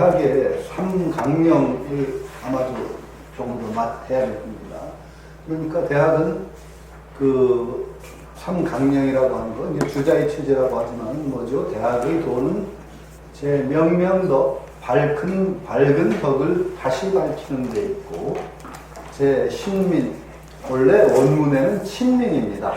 대학의 삼강령을 아마도 조금 더 해야 될 겁니다. 그러니까 대학은 그 삼강령이라고 하는 건 이제 주자의 체제라고 하지만 뭐죠? 대학의 도는 제 명명덕, 밝은 덕을 다시 밝히는 데 있고, 제 신민, 원래 원문에는 친민입니다.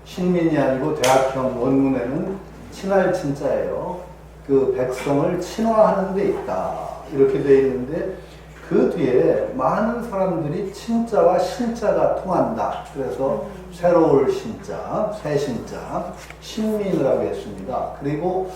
신민이 아니고 대학형 원문에는 친할 친자예요. 그 백성을 친화하는 데 있다. 이렇게 되어 있는데 그 뒤에 많은 사람들이 친자와 신자가 통한다. 그래서 새로울 신자, 새 신자, 신민이라고 했습니다. 그리고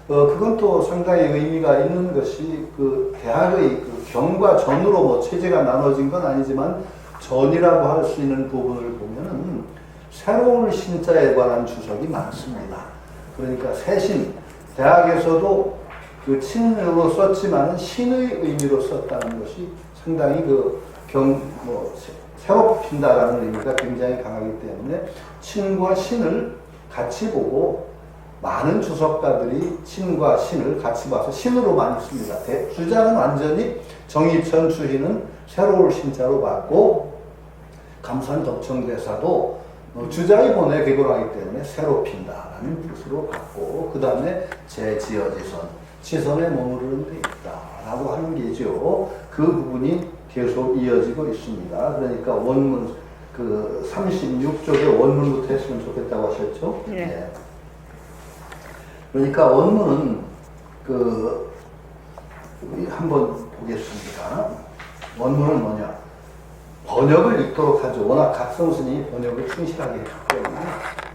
그건 또 상당히 의미가 있는 것이 그 대학의 그 경과 전으로 뭐 체제가 나눠진 건 아니지만 전이라고 할 수 있는 부분을 보면은 새로운 신자에 관한 주석이 많습니다. 그러니까 새신, 대학에서도 그 친으로 썼지만 신의 의미로 썼다는 것이 상당히 새로 뽑힌다라는 의미가 굉장히 강하기 때문에 친과 신을 같이 보고 많은 주석가들이 친과 신을 같이 봐서 신으로 많이 씁니다. 주자는 완전히 정의천 주희는 새로울 신자로 봤고, 감산 덕청대사도 주자의 본에 개골하기 때문에 새로 핀다라는 뜻으로 봤고, 그 다음에 제지어지선, 지선에 머무르는 데 있다라고 하는 게죠. 그 부분이 계속 이어지고 있습니다. 그러니까 원문, 그 36쪽의 원문부터 했으면 좋겠다고 하셨죠? 네. 네. 그러니까 원문은 한번 보겠습니다. 원문은 뭐냐? 번역을 읽도록 하죠. 워낙 각성 스님이 번역을 충실하게 했기 때문에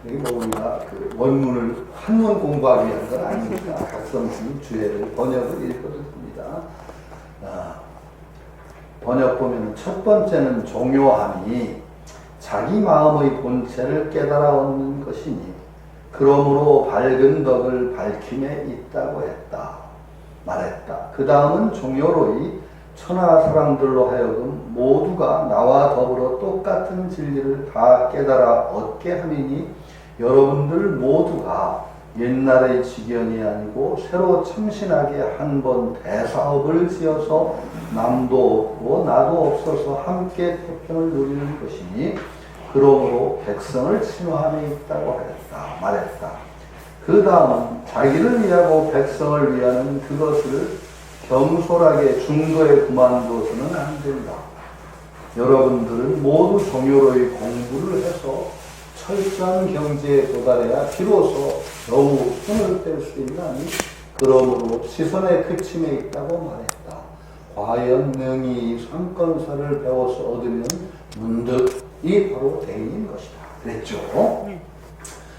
여기 뭐 우리가 그 원문을 한문 공부하기 위한 건 아니니까 각성 스님 주해를 번역을 읽어도 됩니다. 번역 보면 첫 번째는 종요함이 자기 마음의 본체를 깨달아 얻는 것이니 그러므로 밝은 덕을 밝힘에 있다고 말했다. 그 다음은 종요로이 천하 사람들로 하여금 모두가 나와 더불어 똑같은 진리를 다 깨달아 얻게 함이니 여러분들 모두가 옛날의 지견이 아니고 새로 참신하게 한번 대사업을 지어서 남도 없고 나도 없어서 함께 태평을 누리는 것이니 그러므로 백성을 친화함에 있다고 말했다. 그 다음은 자기를 위하고 백성을 위하는 그것을 겸손하게 중도에 그만둬서는 안 된다. 여러분들은 모두 종요로의 공부를 해서 철저한 경지에 도달해야 비로소 겨우 손을 뗄 수 있나니 그러므로 시선의 그침에 있다고 말했다. 과연 능히 상권사를 배워서 얻으면 문득 이 바로 대인인 것이다. 그랬죠.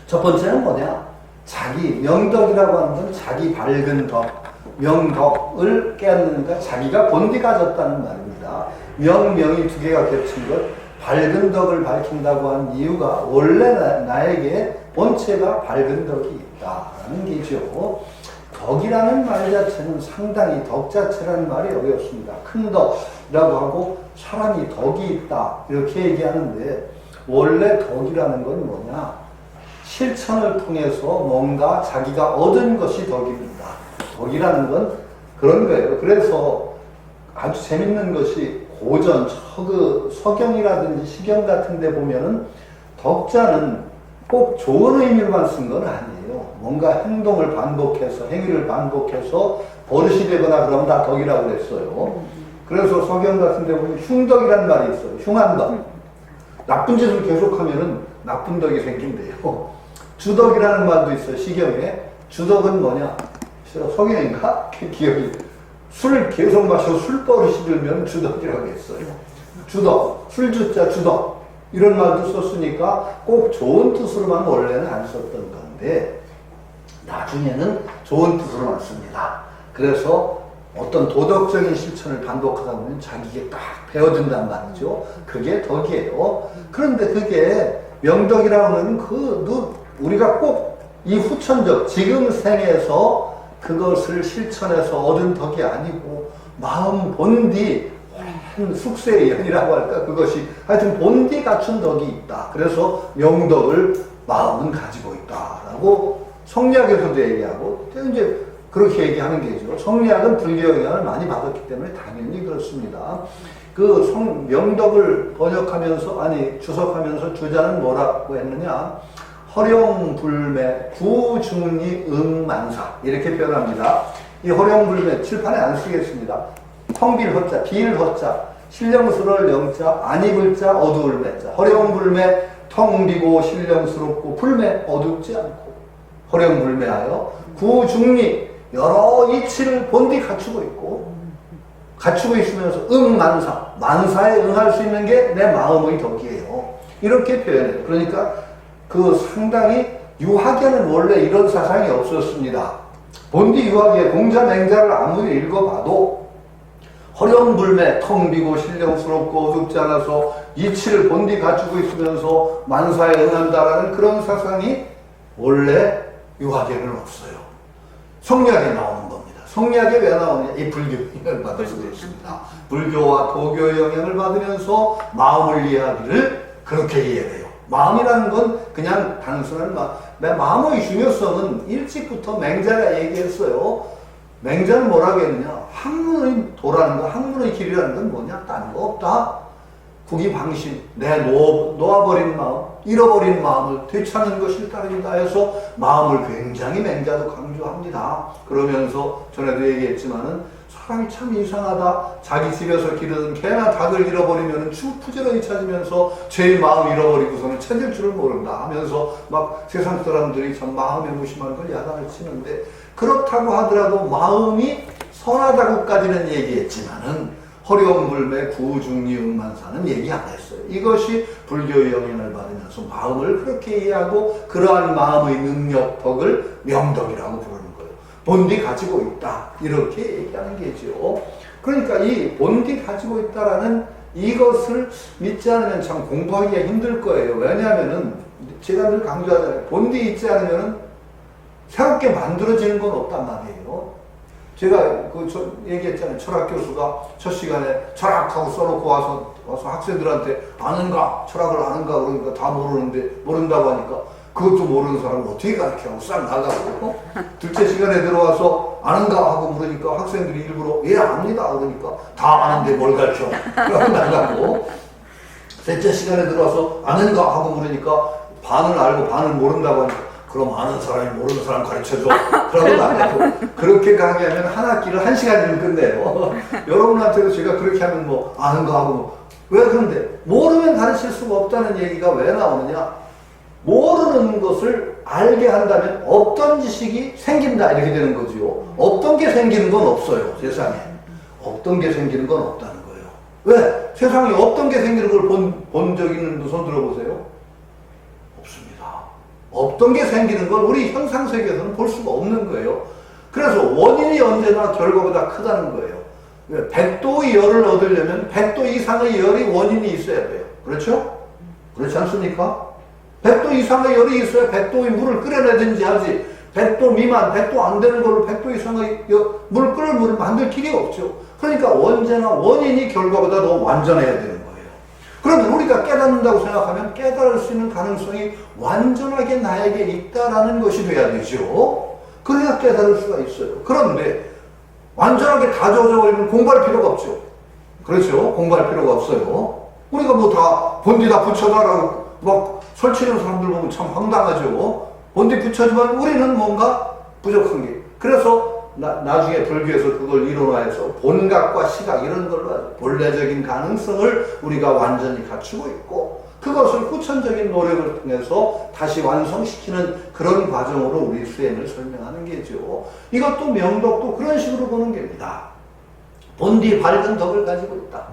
첫 번째는 뭐냐? 자기, 명덕이라고 하는 건 자기 밝은 덕, 명덕을 깨닫는가 자기가 본디 가졌다는 말입니다. 명이 두 개가 겹친 것, 밝은 덕을 밝힌다고 한 이유가 원래 나에게 본체가 밝은 덕이 있다라는 게죠. 덕이라는 말 자체는 상당히 덕 자체라는 말이 어렵습니다. 큰 덕이라고 하고 사람이 덕이 있다 이렇게 얘기하는데 원래 덕이라는 건 뭐냐? 실천을 통해서 뭔가 자기가 얻은 것이 덕입니다. 덕이라는 건 그런 거예요. 그래서 아주 재밌는 것이 고전, 서경이라든지 시경 같은 데 보면은 덕자는 꼭 좋은 의미로만 쓴 건 아니에요. 뭔가 행동을 반복해서, 행위를 반복해서 버릇이 되거나 그러면 다 덕이라고 그랬어요. 그래서 서경 같은 데 보면 흉덕이라는 말이 있어요. 흉한 덕. 나쁜 짓을 계속하면은 나쁜 덕이 생긴대요. 주덕이라는 말도 있어요. 시경에. 주덕은 뭐냐? 서경인가? 기억이. 술을 계속 마셔 술버릇이 들면 주덕이라고 했어요. 주덕, 술주자 주덕 이런 말도 썼으니까 꼭 좋은 뜻으로만 원래는 안 썼던 건데 나중에는 좋은 뜻으로만 씁니다. 그래서 어떤 도덕적인 실천을 반복하다 보면 자기에게 딱 배워든단 말이죠. 그게 덕이에요. 그런데 그게 명덕이라고 하면 우리가 꼭 이 후천적 지금 생에서 그것을 실천해서 얻은 덕이 아니고 마음 본디 숙세의 연이라고 할까 그것이 하여튼 본디 갖춘 덕이 있다. 그래서 명덕을 마음은 가지고 있다라고 성리학에서도 얘기하고 또 이제 그렇게 얘기하는 게죠. 성리학은 불교 영향을 많이 받았기 때문에 당연히 그렇습니다. 그 명덕을 번역하면서, 아니, 주석하면서 주자는 뭐라고 했느냐. 허룡불매 구중리 응만사. 이렇게 표현합니다. 이 허룡불매, 칠판에 안 쓰겠습니다. 텅빌 허자, 비일 허자, 신령스러울 영자, 안 입을 자, 어두울 매자. 허룡불매, 텅 비고 신령스럽고 불매, 어둡지 않고. 허룡불매하여 구중리, 여러 이치를 본디 갖추고 있고, 갖추고 있으면서 응만사, 만사에 응할 수 있는 게 내 마음의 덕이에요. 이렇게 표현해요. 그러니까 그 상당히 유학에는 원래 이런 사상이 없었습니다. 본디 유학의 공자맹자를 아무리 읽어봐도 허령불매, 텅 비고 신령스럽고 어둡지 않아서 이치를 본디 갖추고 있으면서 만사에 응한다라는 그런 사상이 원래 유학에는 없어요. 성리학에 나오는 겁니다. 성리학에 왜 나오냐? 이 불교 영향을 받아서 그렇습니다. 불교와 도교의 영향을 받으면서 마음을 이해하기를 그렇게 이해해요. 마음이라는 건 그냥 단순한 내 마음의 중요성은 일찍부터 맹자가 얘기했어요. 맹자는 뭐라고 했느냐? 학문의 도라는 거, 학문의 길이라는 건 뭐냐? 딴 거 없다. 국이방신, 내 놓아버린 마음, 잃어버린 마음을 되찾는 것이 따르다 해서 마음을 굉장히 맹자도 강조합니다. 그러면서 전에도 얘기했지만은 사람이 참 이상하다. 자기 집에서 기르던 개나 닭을 잃어버리면 부지런히 찾으면서 제 마음 잃어버리고서는 찾을 줄을 모른다 하면서 막 세상 사람들이 참 마음에 무심한 걸 야단을 치는데, 그렇다고 하더라도 마음이 선하다고까지는 얘기했지만은 허령불매 구중리 응만사는 얘기 안 했어요. 이것이 불교의 영향을 받으면서 마음을 그렇게 이해하고 그러한 마음의 능력, 덕을 명덕이라고 부르는 거예요. 본디 가지고 있다. 이렇게 얘기하는 게죠. 그러니까 이 본디 가지고 있다라는 이것을 믿지 않으면 참 공부하기가 힘들 거예요. 왜냐하면은 제가 늘 강조하잖아요. 본디 있지 않으면은 새롭게 만들어지는 건 없단 말이에요. 제가 얘기했잖아요. 철학 교수가 첫 시간에 철학하고 써놓고 와서 학생들한테 아는가? 철학을 아는가? 그러니까 다 모른다고 하니까 그것도 모르는 사람을 어떻게 가르치라고 싹 나가고, 둘째 시간에 들어와서 아는가? 하고 물으니까 학생들이 일부러 예, 압니다. 그러니까 다 아는데 뭘 가르쳐? 그러고 나가고, 셋째 시간에 들어와서 아는가? 하고 물으니까 반을 알고 반을 모른다고 하니까 그럼 아는 사람이 모르는 사람 가르쳐줘. 그러고 나가고. 그렇게 가게 하면 한 학기를 1시간이면 끝내요. 여러분한테도 제가 그렇게 하면 뭐 아는가 하고. 왜 그런데 모르면 가르칠 수가 없다는 얘기가 왜 나오느냐? 모르는 것을 알게 한다면 없던 지식이 생긴다 이렇게 되는 거죠. 없던 게 생기는 건 없어요. 세상에. 없던 게 생기는 건 없다는 거예요. 왜? 세상에 없던 게 생기는 걸 본 적 있는 분 손 들어보세요. 없습니다. 없던 게 생기는 걸 우리 형상세계에서는 볼 수가 없는 거예요. 그래서 원인이 언제나 결과보다 크다는 거예요. 100도의 열을 얻으려면 100도 이상의 열이 원인이 있어야 돼요. 그렇죠? 그렇지 않습니까? 100도 이상의 열이 있어야 100도의 물을 끓여내든지 하지, 100도 미만, 100도 안 되는 걸로 100도 이상의 물 끓을 물을 만들 길이 없죠. 그러니까 언제나 원인이 결과보다 더 완전해야 되는 거예요. 그러면 우리가 깨닫는다고 생각하면 깨달을 수 있는 가능성이 완전하게 나에게 있다라는 것이 돼야 되죠. 그래야 깨달을 수가 있어요. 그런데 완전하게 다 젖어버리면 공부할 필요가 없죠. 그렇죠? 공부할 필요가 없어요. 우리가 뭐 다 본디 다 붙여달라고 막 설치는 사람들 보면 참 황당하죠. 본디 붙여주면 우리는 뭔가 부족한 게. 그래서 나중에 불교에서 그걸 이론화해서 본각과 시각 이런 걸로 하죠. 본래적인 가능성을 우리가 완전히 갖추고 있고 그것을 후천적인 노력을 통해서 다시 완성시키는 그런 과정으로 우리 수행을 설명하는 게죠. 이것도 명덕도 그런 식으로 보는 겁니다. 본디 밝은 덕을 가지고 있다.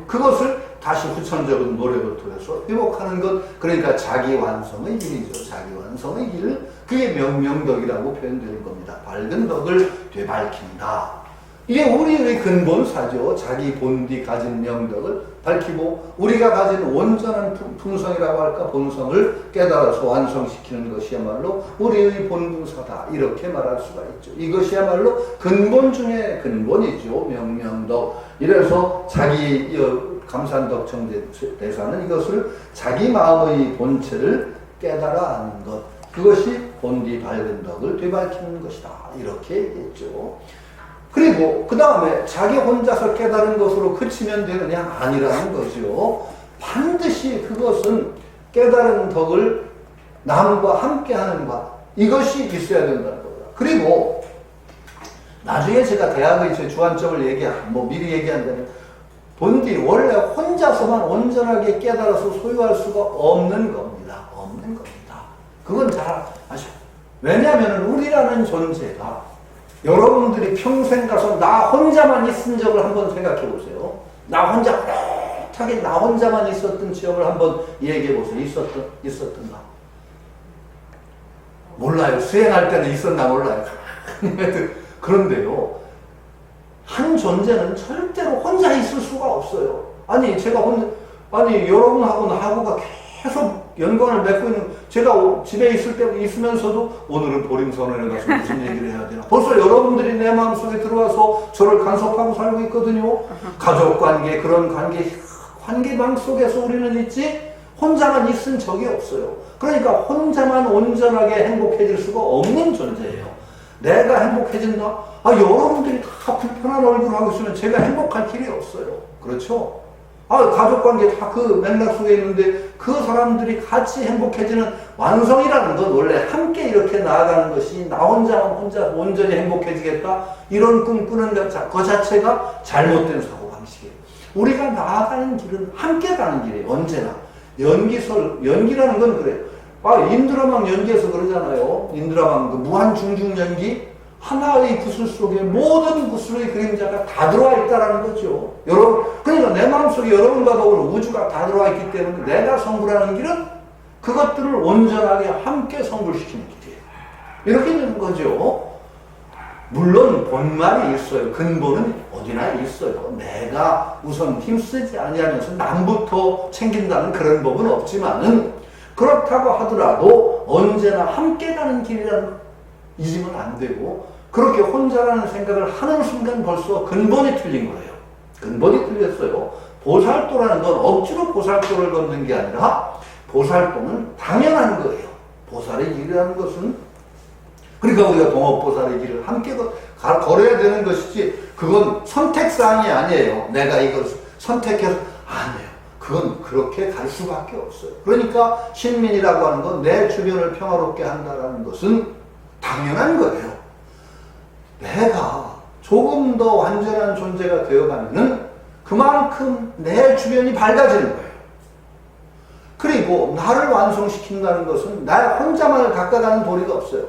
그것을 다시 후천적인 노력을 통해서 회복하는 것, 그러니까 자기 완성의 길이죠. 자기 완성의 길, 그게 명덕이라고 표현되는 겁니다. 밝은 덕을 되밝힌다. 이게 우리의 근본사죠. 자기 본디 가진 명덕을 밝히고 우리가 가진 온전한 품성이라고 할까, 본성을 깨달아서 완성시키는 것이야말로 우리의 본분사다. 이렇게 말할 수가 있죠. 이것이야말로 근본 중에 근본이죠. 명덕. 이래서 자기 감산덕청대사는 이것을 자기 마음의 본체를 깨달아 아는 것, 그것이 본디 밝은 덕을 되밟히는 것이다. 이렇게 얘기했죠. 그리고 그 다음에 자기 혼자서 깨달은 것으로 그치면 되느냐? 아니라는 거죠. 반드시 그것은 깨달은 덕을 남과 함께하는 바, 이것이 있어야 된다는 겁니다. 그리고 나중에 제가 대학의 주안점을 미리 얘기한다면 본디 원래 혼자서만 온전하게 깨달아서 소유할 수가 없는 겁니다. 없는 겁니다. 그건 잘 아셔. 왜냐하면 우리라는 존재가 여러분들이 평생 가서 나 혼자만 있은 적을 한번 생각해 보세요. 나 혼자 오롯하게 나 혼자만 있었던 지역을 한번 얘기해 보세요. 있었던가? 몰라요. 수행할 때는 있었나 몰라요. 그런데요, 한 존재는 절대로 혼자 있을 수가 없어요. 아니 여러분하고 나하고가 계속 연관을 맺고 있는, 제가 집에 있으면서도 오늘은 보림선언에 가서 무슨 얘기를 해야 되나. 벌써 여러분들이 내 마음속에 들어와서 저를 간섭하고 살고 있거든요. 가족관계, 그런 관계망 속에서 우리는 있지, 혼자만 있은 적이 없어요. 그러니까 혼자만 온전하게 행복해질 수가 없는 존재예요. 내가 행복해진다? 여러분들이 다 불편한 얼굴을 하고 있으면 제가 행복할 길이 없어요. 그렇죠? 가족관계 다 그 맥락 속에 있는데 그 사람들이 같이 행복해지는 완성이라는 건 원래 함께 이렇게 나아가는 것이, 나 혼자 온전히 행복해지겠다, 이런 꿈 꾸는 것 자체가 잘못된 사고방식이에요. 우리가 나아가는 길은 함께 가는 길이에요. 언제나. 연기라는 건 그래요. 인드라망 연기에서 그러잖아요. 인드라망 그 무한 중중 연기, 하나의 구슬 속에 모든 구슬의 그림자가 다 들어와 있다는 거죠. 그러니까 내 마음속에 여러분과 더불어 우주가 다 들어와 있기 때문에 내가 성불하는 길은 그것들을 온전하게 함께 성불시키는 길이에요. 이렇게 되는 거죠. 물론 본말이 있어요. 근본은 어디나 있어요. 내가 우선 힘쓰지 아니하면서 남부터 챙긴다는 그런 법은 없지만은, 그렇다고 하더라도 언제나 함께 가는 길이라는 잊으면 안 되고, 그렇게 혼자라는 생각을 하는 순간 벌써 근본이 틀린 거예요. 근본이 틀렸어요. 보살도라는 건 억지로 보살도를 걷는 게 아니라 보살도는 당연한 거예요. 보살의 길이라는 것은, 그러니까 우리가 동업보살의 길을 함께 걸어야 되는 것이지, 그건 선택사항이 아니에요. 내가 이걸 선택해서 아니에요. 그건 그렇게 갈 수밖에 없어요. 그러니까 신민이라고 하는 건 내 주변을 평화롭게 한다는 것은 당연한 거예요. 내가 조금 더 완전한 존재가 되어가면은 그만큼 내 주변이 밝아지는 거예요. 그리고 나를 완성시킨다는 것은 나 혼자만을 닦아가는 도리가 없어요.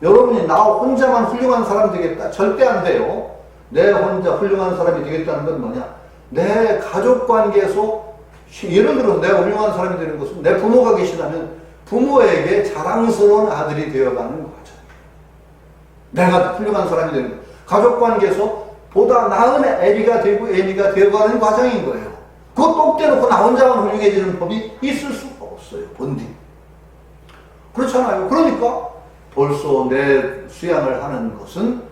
여러분이 나 혼자만 훌륭한 사람 되겠다, 절대 안 돼요. 내 혼자 훌륭한 사람이 되겠다는 건 뭐냐? 내 가족관계에서, 예를 들어 내가 훌륭한 사람이 되는 것은 내 부모가 계시다면 부모에게 자랑스러운 아들이 되어가는 과정. 내가 훌륭한 사람이 되는 거예요. 가족관계에서 보다 나은 애비가 되고 애미가 되어가는 과정인 거예요. 그거 똑 떼놓고 나 혼자만 훌륭해지는 법이 있을 수가 없어요. 본디. 그렇잖아요. 그러니까 벌써 내 수양을 하는 것은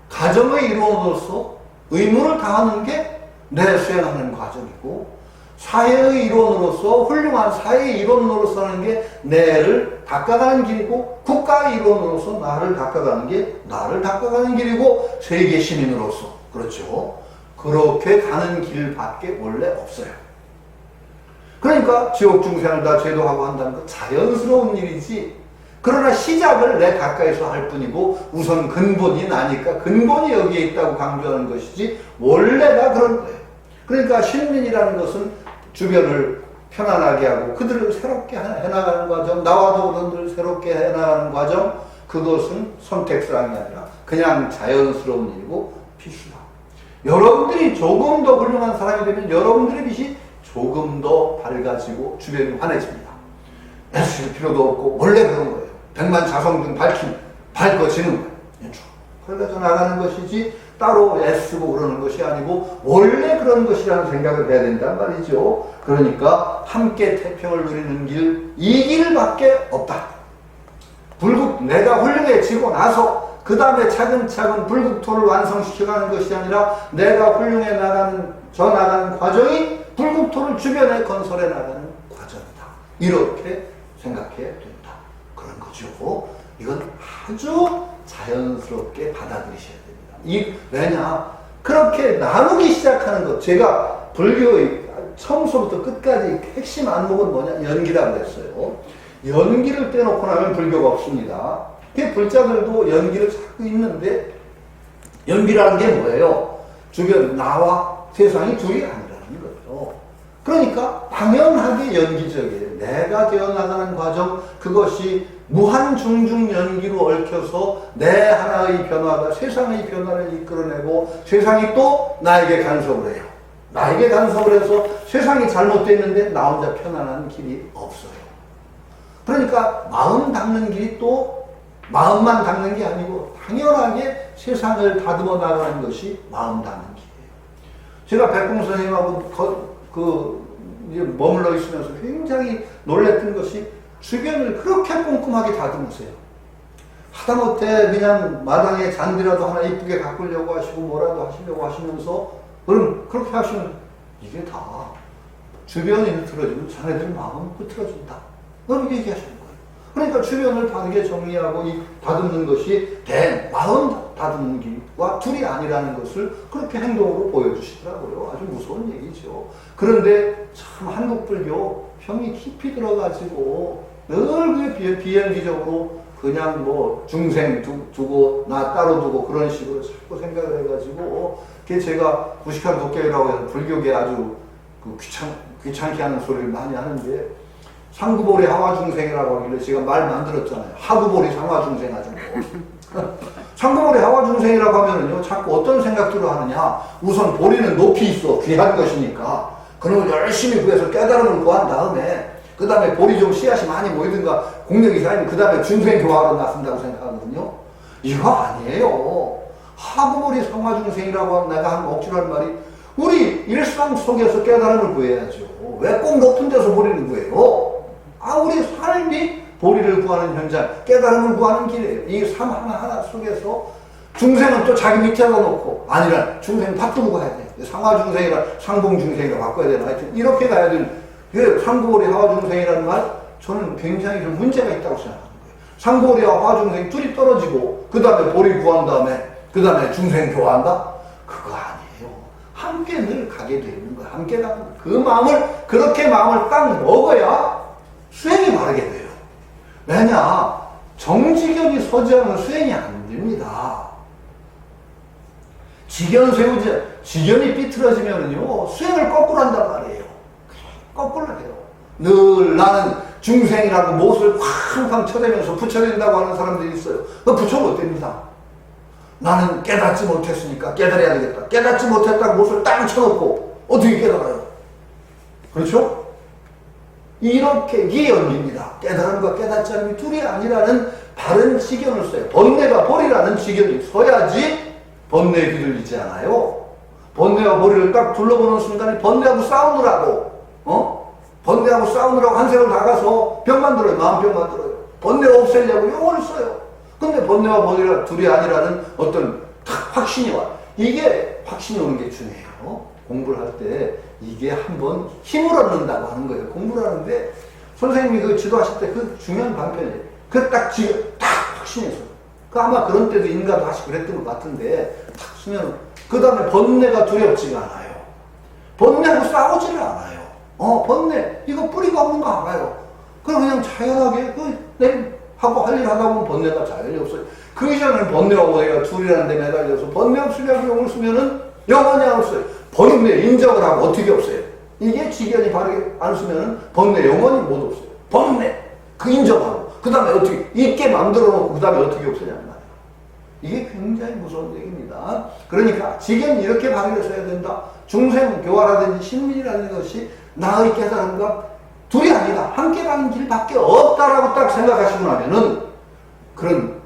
가정의 일원으로서 의무를 다하는 게 내 수양하는 과정이고, 사회의 일원으로서 훌륭한 사회의 일원으로서 하는 게 내를 닦아가는 길이고, 국가의 일원으로서 나를 닦아가는 게 나를 닦아가는 길이고, 세계 시민으로서, 그렇죠, 그렇게 가는 길밖에 원래 없어요. 그러니까 지옥 중생을 다 제도하고 한다는 건 자연스러운 일이지, 그러나 시작을 내 가까이서 할 뿐이고 우선 근본이 나니까 근본이 여기에 있다고 강조하는 것이지 원래가 그런 거예요. 그러니까 신민이라는 것은 주변을 편안하게 하고 그들을 새롭게 해나가는 과정, 나와 더불어들 새롭게 해나가는 과정, 그것은 선택사항이 아니라 그냥 자연스러운 일이고 필수다. 여러분들이 조금 더 훌륭한 사람이 되면 여러분들의 빛이 조금 더 밝아지고 주변이 환해집니다. 애쓰실 필요도 없고 원래 그런 거예요. 백만 자성등 밝아지는 거예요. 그러면서 나가는 것이지 따로 애쓰고 그러는 것이 아니고 원래 그런 것이라는 생각을 해야 된단 말이죠. 그러니까 함께 태평을 누리는 길, 이 길밖에 없다. 내가 훌륭해지고 나서 그 다음에 차근차근 불국토를 완성시켜가는 것이 아니라 내가 훌륭해 나가는 과정이 불국토를 주변에 건설해 나가는 과정이다. 이렇게 생각해야 된다. 그런 거죠. 아니죠. 이건 아주 자연스럽게 받아들이셔야 됩니다. 왜냐? 그렇게 나누기 시작하는 것. 제가 불교의 처음서부터 끝까지 핵심 안목은 뭐냐? 연기라고 했어요. 연기를 떼놓고 나면 불교가 없습니다. 그 불자들도 연기를 찾고 있는데, 연기라는 게 뭐예요? 주변 나와 세상이 둘이 아니라는 거죠. 그러니까 당연하게 연기적이에요. 내가 되어나가는 과정, 그것이 무한중중 연기로 얽혀서 내 하나의 변화가 세상의 변화를 이끌어내고 세상이 또 나에게 간섭을 해요. 나에게 간섭을 해서 세상이 잘못됐는데 나 혼자 편안한 길이 없어요. 그러니까 마음 닦는 길이 또 마음만 닦는 게 아니고 당연하게 세상을 다듬어 나가는 것이 마음 닦는 길이에요. 제가 백공 선생님하고 머물러 있으면서 굉장히 놀랬던 것이 주변을 그렇게 꼼꼼하게 다듬으세요. 하다못해 그냥 마당에 잔디라도 하나 이쁘게 가꾸려고 하시고 뭐라도 하시려고 하시면서 그럼 그렇게 하시면 이게 다 주변이 흐트러지면 자네들 마음은 흐트러진다. 그렇게 얘기하시는 거예요. 그러니까 주변을 바르게 정리하고 이 다듬는 것이 마음 다듬는 길과 둘이 아니라는 것을 그렇게 행동으로 보여주시더라고요. 아주 무서운 얘기죠. 그런데 참 한국 불교 병이 깊이 들어가지고 늘 비연기적으로 그냥 뭐 중생 두고 나 따로 두고 그런 식으로 자꾸 생각을 해가지고 그게 제가 무식한 독교라고 해서 불교계 아주 귀찮게 하는 소리를 많이 하는데 상구보리 하와중생이라고 하길래 제가 말 만들었잖아요. 하구보리 상화중생 하죠. 상구보리 하와중생이라고 하면은요, 자꾸 어떤 생각들을 하느냐. 우선 보리는 높이 있어. 귀한 것이니까. 그놈을 열심히 구해서 깨달음을 구한 다음에, 그 다음에 보리 좀 씨앗이 많이 모이든가, 공력이 쌓이면 그 다음에 중생교화로 나선다고 생각하거든요. 이거 아니에요. 하구보리 상화중생이라고 하면 내가 한 억지로 한 말이, 우리 일상 속에서 깨달음을 구해야죠. 왜 꼭 높은 데서 보리를 구해요? 우리 삶이 보리를 구하는 현장, 깨달음을 구하는 길이에요. 이 삶 하나하나 속에서 중생은 또 자기 밑에다 놓고, 아니라 중생 바꾸고 가야 돼. 상하중생이라 상봉중생이라 바꿔야 되나. 하여튼 이렇게 가야 될, 상구보리 하와중생이라는 말, 저는 굉장히 좀 문제가 있다고 생각하는 거예요. 상구보리와 하와중생이 둘이 떨어지고, 그 다음에 보리 구한 다음에, 그 다음에 중생 교화한다? 그거 아니에요. 함께 늘 가게 되는 거예요. 함께 가는 거예요. 그 마음을, 그렇게 마음을 딱 먹어야 수행이 바르게 돼요. 왜냐? 정지견이 서지 않으면 수행이 안 됩니다. 지견 세우지, 지견이 삐뚤어지면은요, 수행을 거꾸로 한단 말이에요. 거꾸로 해요. 늘 나는 중생이라고 못을 쾅쾅 쳐대면서 부처된다고 하는 사람들이 있어요. 그거 부처 못 됩니다. 나는 깨닫지 못했으니까 깨달아야 되겠다. 깨닫지 못했다고 못을 땅 쳐놓고 어떻게 깨달아요? 그렇죠? 이렇게 이게 연기입니다. 깨달음과 깨닫지 않음이 둘이 아니라는 바른 지견을 써요. 번뇌가 보리라는 지견이 서야지 번뇌에 뒤들리지 않아요. 번뇌와 보리를 딱 둘러보는 순간에 번뇌하고 싸우느라고 번뇌하고 싸우느라고 한 세월 나가서 병 만들어요. 마음병 만들어요. 번뇌 없애려고 용어를 써요. 근데 번뇌와 보리가 둘이 아니라는 어떤 확신이 와. 이게 확신이 오는 게 중요해요. 공부를 할 때 이게 한번 힘을 얻는다고 하는 거예요. 공부를 하는데 선생님이 그 지도하실 때 그 중요한 방편이에요. 그 딱 지금 딱 확신해서. 그 아마 그런 때도 인가도 하시고 그랬던 것 같은데 딱 쓰면 그 다음에 번뇌가 두렵지가 않아요. 번뇌하고 싸우지를 않아요. 번뇌 이거 뿌리가 없는 거 알아요. 그냥 자연하게 하고 할 일 하다 보면 번뇌가 자연히 없어요. 그 이전에는 번뇌하고 내가 둘이라는 데 매달려서 번뇌 없으려고 용을 쓰면은 영원히 안 없어요. 번뇌 인정을 하고 어떻게 없어요? 이게 지견이 바르게 안 쓰면은 번뇌 영원히 못 없어요. 번뇌 그 인정하고 그 다음에 어떻게 있게 만들어 놓고 그 다음에 어떻게 없애냐는 말이에요. 이게 굉장히 무서운 얘기입니다. 그러니까 지견이 이렇게 바르게 써야 된다. 중생 교화라든지 신민이라는 것이 나의 깨달음과 둘이 아니다. 함께 가는 길밖에 없다라고 딱 생각하시고 나면은 그런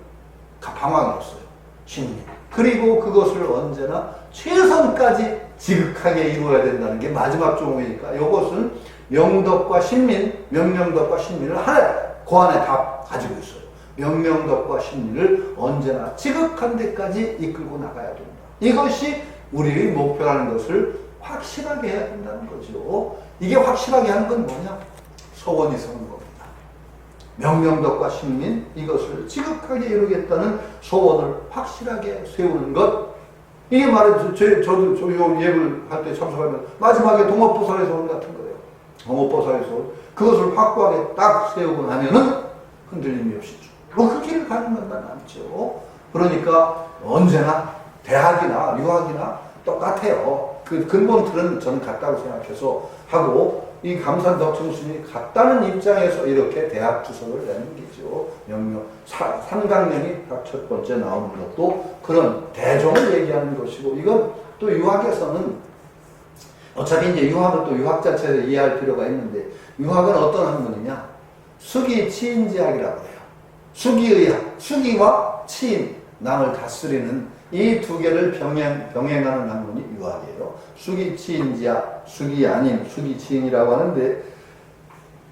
방황이 없어요. 신민. 그리고 그것을 언제나 최선까지 지극하게 이루어야 된다는 게 마지막 종목이니까 이것은 명덕과 신민, 명명덕과 신민을 하나 그 안에 다 가지고 있어요. 명명덕과 신민을 언제나 지극한 데까지 이끌고 나가야 된다. 이것이 우리의 목표라는 것을 확실하게 해야 된다는 거죠. 이게 확실하게 하는 건 뭐냐? 소원이 서는 겁니다. 명령덕과 식민 이것을 지극하게 이루겠다는 소원을 확실하게 세우는 것. 이게 말해서 저도 요 예불 할 때 참석하면 마지막에 동업보살의 소원 같은 거예요. 동업보살의 소원. 그것을 확고하게 딱 세우고 나면은 흔들림이 없이 쭉 그 길을 가는 것만 남죠. 그러니까 언제나 대학이나 유학이나 똑같아요. 그 근본 틀은 저는 같다고 생각해서 하고, 이 감산덕충스님이 같다는 입장에서 이렇게 대학 주석을 내는 게죠. 삼강령이 딱 첫 번째 나오는 것도 그런 대종을 얘기하는 것이고, 이건 또 유학에서는 어차피 이제 유학을 또 유학 자체에서 이해할 필요가 있는데, 유학은 어떤 학문이냐? 수기 치인지학이라고 해요. 수기의학, 수기와 치인, 남을 다스리는 이 두 개를 병행하는 학문이 유학이에요. 수기치인지학, 수기 아닌 수기치인이라고 하는데,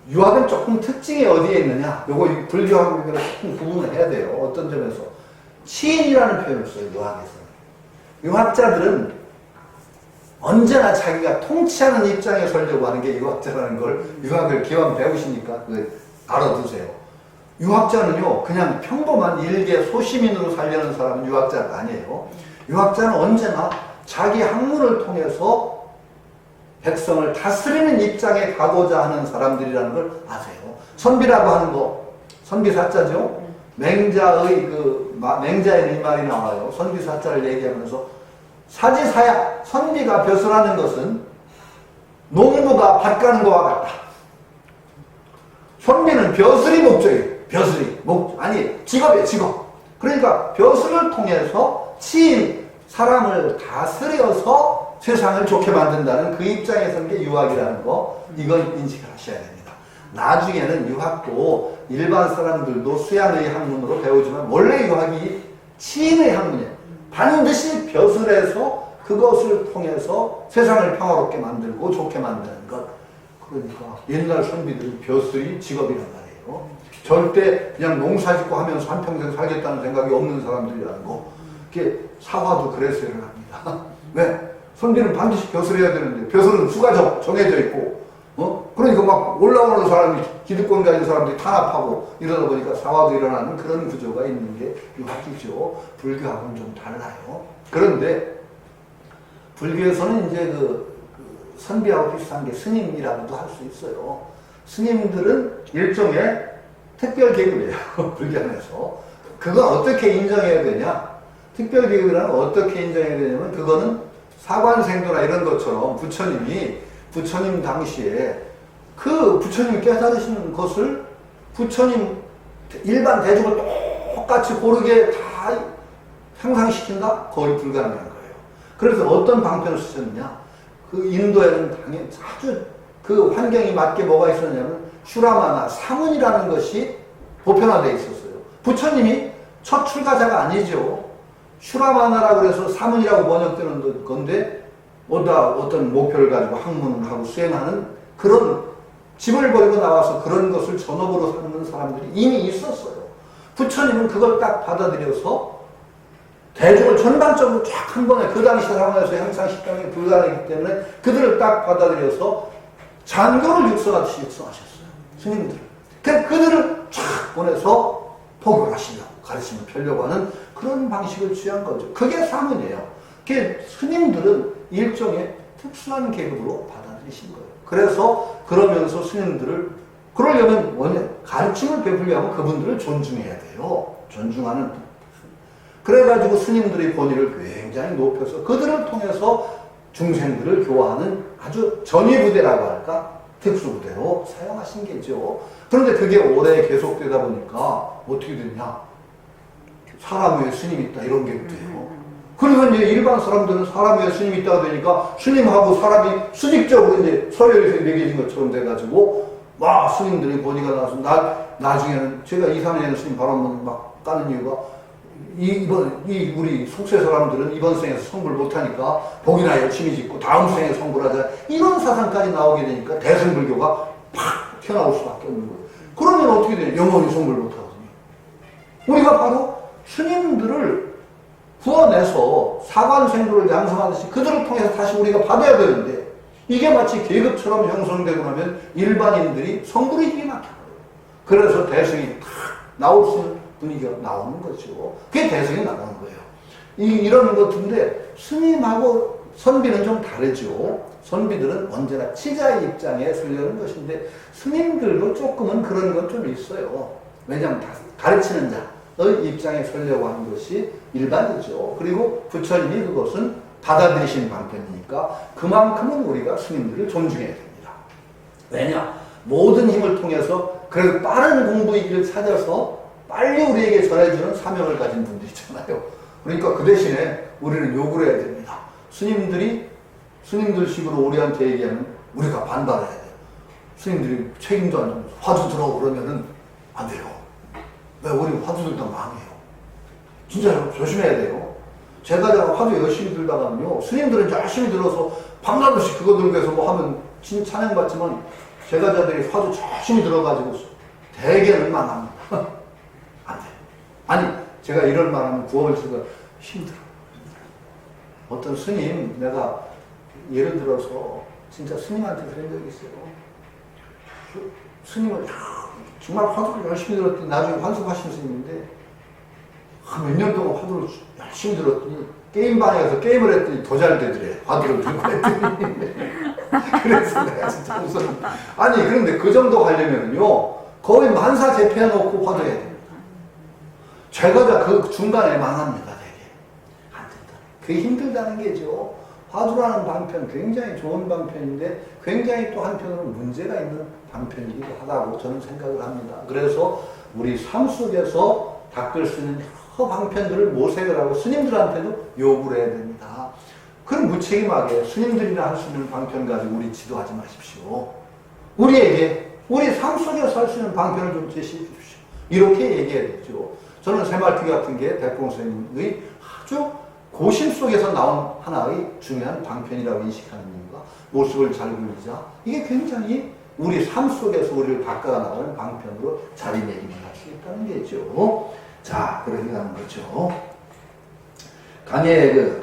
유학은 조금 특징이 어디에 있느냐? 요거 불교하고 조금 구분을 해야 돼요. 어떤 점에서. 치인이라는 표현을 써요, 유학에서는. 유학자들은 언제나 자기가 통치하는 입장에 서려고 하는 게 유학자라는 걸, 유학을 기왕 배우시니까 알아두세요. 유학자는요, 그냥 평범한 일개 소시민으로 살려는 사람은 유학자가 아니에요. 유학자는 언제나 자기 학문을 통해서 백성을 다스리는 입장에 가고자 하는 사람들이라는 걸 아세요. 선비라고 하는 거, 선비사자죠. 맹자의 이 말이 나와요. 선비사자를 얘기하면서 사지사야, 선비가 벼슬하는 것은 농부가 밭 가는 것과 같다. 선비는 벼슬이 목적이에요. 벼슬이 직업이에요. 직업. 그러니까 벼슬을 통해서 사람을 다스려서 세상을 좋게 만든다는 그 입장에 선 게 유학이라는 거, 이걸 인식을 하셔야 됩니다. 나중에는 유학도 일반 사람들도 수양의 학문으로 배우지만 원래 유학이 치인의 학문이에요. 반드시 벼슬해서 그것을 통해서 세상을 평화롭게 만들고 좋게 만드는 것. 그러니까 옛날 선비들은 벼슬이 직업이란 말이에요. 절대 그냥 농사 짓고 하면서 한평생 살겠다는 생각이 없는 사람들이라는 거. 그게 사화도 그래서 일어납니다. 왜? 선비는 반드시 벼슬해야 되는데, 벼슬은 수가 정해져 있고, 그러니까 막 올라오는 사람이, 기득권 가진 사람들이 탄압하고 이러다 보니까 사화도 일어나는 그런 구조가 있는 게 유학이죠. 불교하고는 좀 달라요. 그런데, 불교에서는 이제 선비하고 비슷한 게 스님이라고도 할 수 있어요. 스님들은 일종의 특별 계급이에요. 불교 안에서. 그건 어떻게 인정해야 되냐? 특별 계급이라는 건 어떻게 인정해야 되냐면, 그거는 사관생도나 이런 것처럼 부처님 당시에 그 부처님이 깨달으시는 것을 부처님 일반 대중을 똑같이 고르게 다 향상시킨다? 거의 불가능한 거예요. 그래서 어떤 방편을 쓰셨느냐? 그 인도에는 당연히 아주 그 환경이 맞게 뭐가 있었냐면 슈라마나 사문이라는 것이 보편화되어 있었어요. 부처님이 첫 출가자가 아니죠. 슈라마나라고 그래서 사문이라고 번역되는 건데, 어떤 목표를 가지고 학문을 하고 수행하는 그런 집을 버리고 나와서 그런 것을 전업으로 삼는 사람들이 이미 있었어요. 부처님은 그걸 딱 받아들여서 대중을 전반적으로 쫙 한 번에 그 당시 상황에서 향상시키는 게 불가능하기 때문에 그들을 딱 받아들여서 잔교를 육성하듯이 육성하셨어요. 스님들을. 그들을 쫙 보내서 포교를 하시려고, 가르침을 펴려고 하는 그런 방식을 취한 거죠. 그게 사문이에요. 그게 스님들은 일종의 특수한 계급으로 받아들이신 거예요. 그래서 그러면서 스님들을, 그러려면 가르침을 베풀려면 그분들을 존중해야 돼요. 존중하는. 그래가지고 스님들의 권위를 굉장히 높여서 그들을 통해서 중생들을 교화하는 아주 전위부대라고 할까? 특수부대로 사용하신 게죠. 그런데 그게 오래 계속되다 보니까 어떻게 됐냐? 사람 위에 스님이 있다, 이런 게 돼요. 그래서 이제 일반 사람들은 사람 위에 스님이 있다가 되니까 스님하고 사람이 수직적으로 이제 서열에서 매겨진 것처럼 돼가지고 막 스님들의 권위가 나와서 나중에는 제가 2, 3년에 스님 바람을 막 까는 이유가 우리 속세 사람들은 이번 생에서 성불 못하니까 복이나 열심히 짓고 다음 생에 성불하자, 이런 사상까지 나오게 되니까 대승불교가 팍 튀어나올 수밖에 없는 거예요. 그러면 어떻게 돼요? 영원히 성불 못하거든요. 우리가 바로 스님들을 구원해서 사관생도를 양성하듯이 그들을 통해서 다시 우리가 받아야 되는데, 이게 마치 계급처럼 형성되고 나면 일반인들이 성불이 기가 막혀요. 그래서 대성이 탁 나올 수 있는 분위기가 나오는 거죠. 그게 대성이 나오는 거예요. 이런 것인데 스님하고 선비는 좀 다르죠. 선비들은 언제나 치자의 입장에 서려는 것인데 스님들도 조금은 그런 건 좀 있어요. 왜냐하면 가르치는 자의 입장에 서려고 하는 것이 일반이죠. 그리고 부처님이 그것은 받아들이신 방편이니까 그만큼은 우리가 스님들을 존중해야 됩니다. 왜냐? 모든 힘을 통해서 그래도 빠른 공부의 길을 찾아서 빨리 우리에게 전해주는 사명을 가진 분들이 있잖아요. 그러니까 그 대신에 우리는 욕을 해야 됩니다. 스님들식으로 우리한테 얘기하면 우리가 반발해야 돼요. 스님들이 책임도 안 지면서 화두 들어 그러면은 안 돼요. 왜? 우리 화두 들다 망해요. 진짜 조심해야 돼요. 제가 화두 열심히 들다가는요, 스님들은 열심히 들어서 밤낮없이 그거 들고 해서 뭐 하면 찬양받지만 제가자들이 화두 열심히 들어가지고 대개는 망합니다. 안 돼. 아니, 제가 이런 말 하면 구업을 쓰고 힘들어. 어떤 스님, 내가 예를 들어서 진짜 스님한테 그런 적이 있어요. 스님을 정말 화두를 열심히 들었더니 나중에 환숙하신 스님인데 몇 년 동안 화두를 열심히 들었더니 게임방에 가서 게임을 했더니 더 잘 되더래. 화두를 들고 했더니. 그래서 내가 진짜 웃었는데. 아니, 그런데 그 정도 가려면요, 거의 만사재패해놓고 화두해야 됩니다. 제가 그 중간에 망합니다, 되게. 안 된다. 그게 힘들다는 게죠. 화두라는 방편 굉장히 좋은 방편인데 굉장히 또 한편으로 문제가 있는 방편이기도 하다고 저는 생각을 합니다. 그래서 우리 삶 속에서 닦을 수 있는 여러 방편들을 모색을 하고 스님들한테도 요구를 해야 됩니다. 그럼 무책임하게 스님들이나 할 수 있는 방편 가지고 우리 지도하지 마십시오. 우리 삶 속에서 할 수 있는 방편을 좀 제시해 주십시오. 이렇게 얘기해야 되죠. 저는 새말투기 같은 게 대풍 선생님의 아주 고심 속에서 나온 하나의 중요한 방편이라고 인식하는 이유가 모습을 잘 굴리자. 이게 굉장히 우리 삶 속에서 우리를 바꿔 나가는 방편으로 자리매김을 할 수 있다는 게죠. 자, 그렇게 가는 거죠. 강의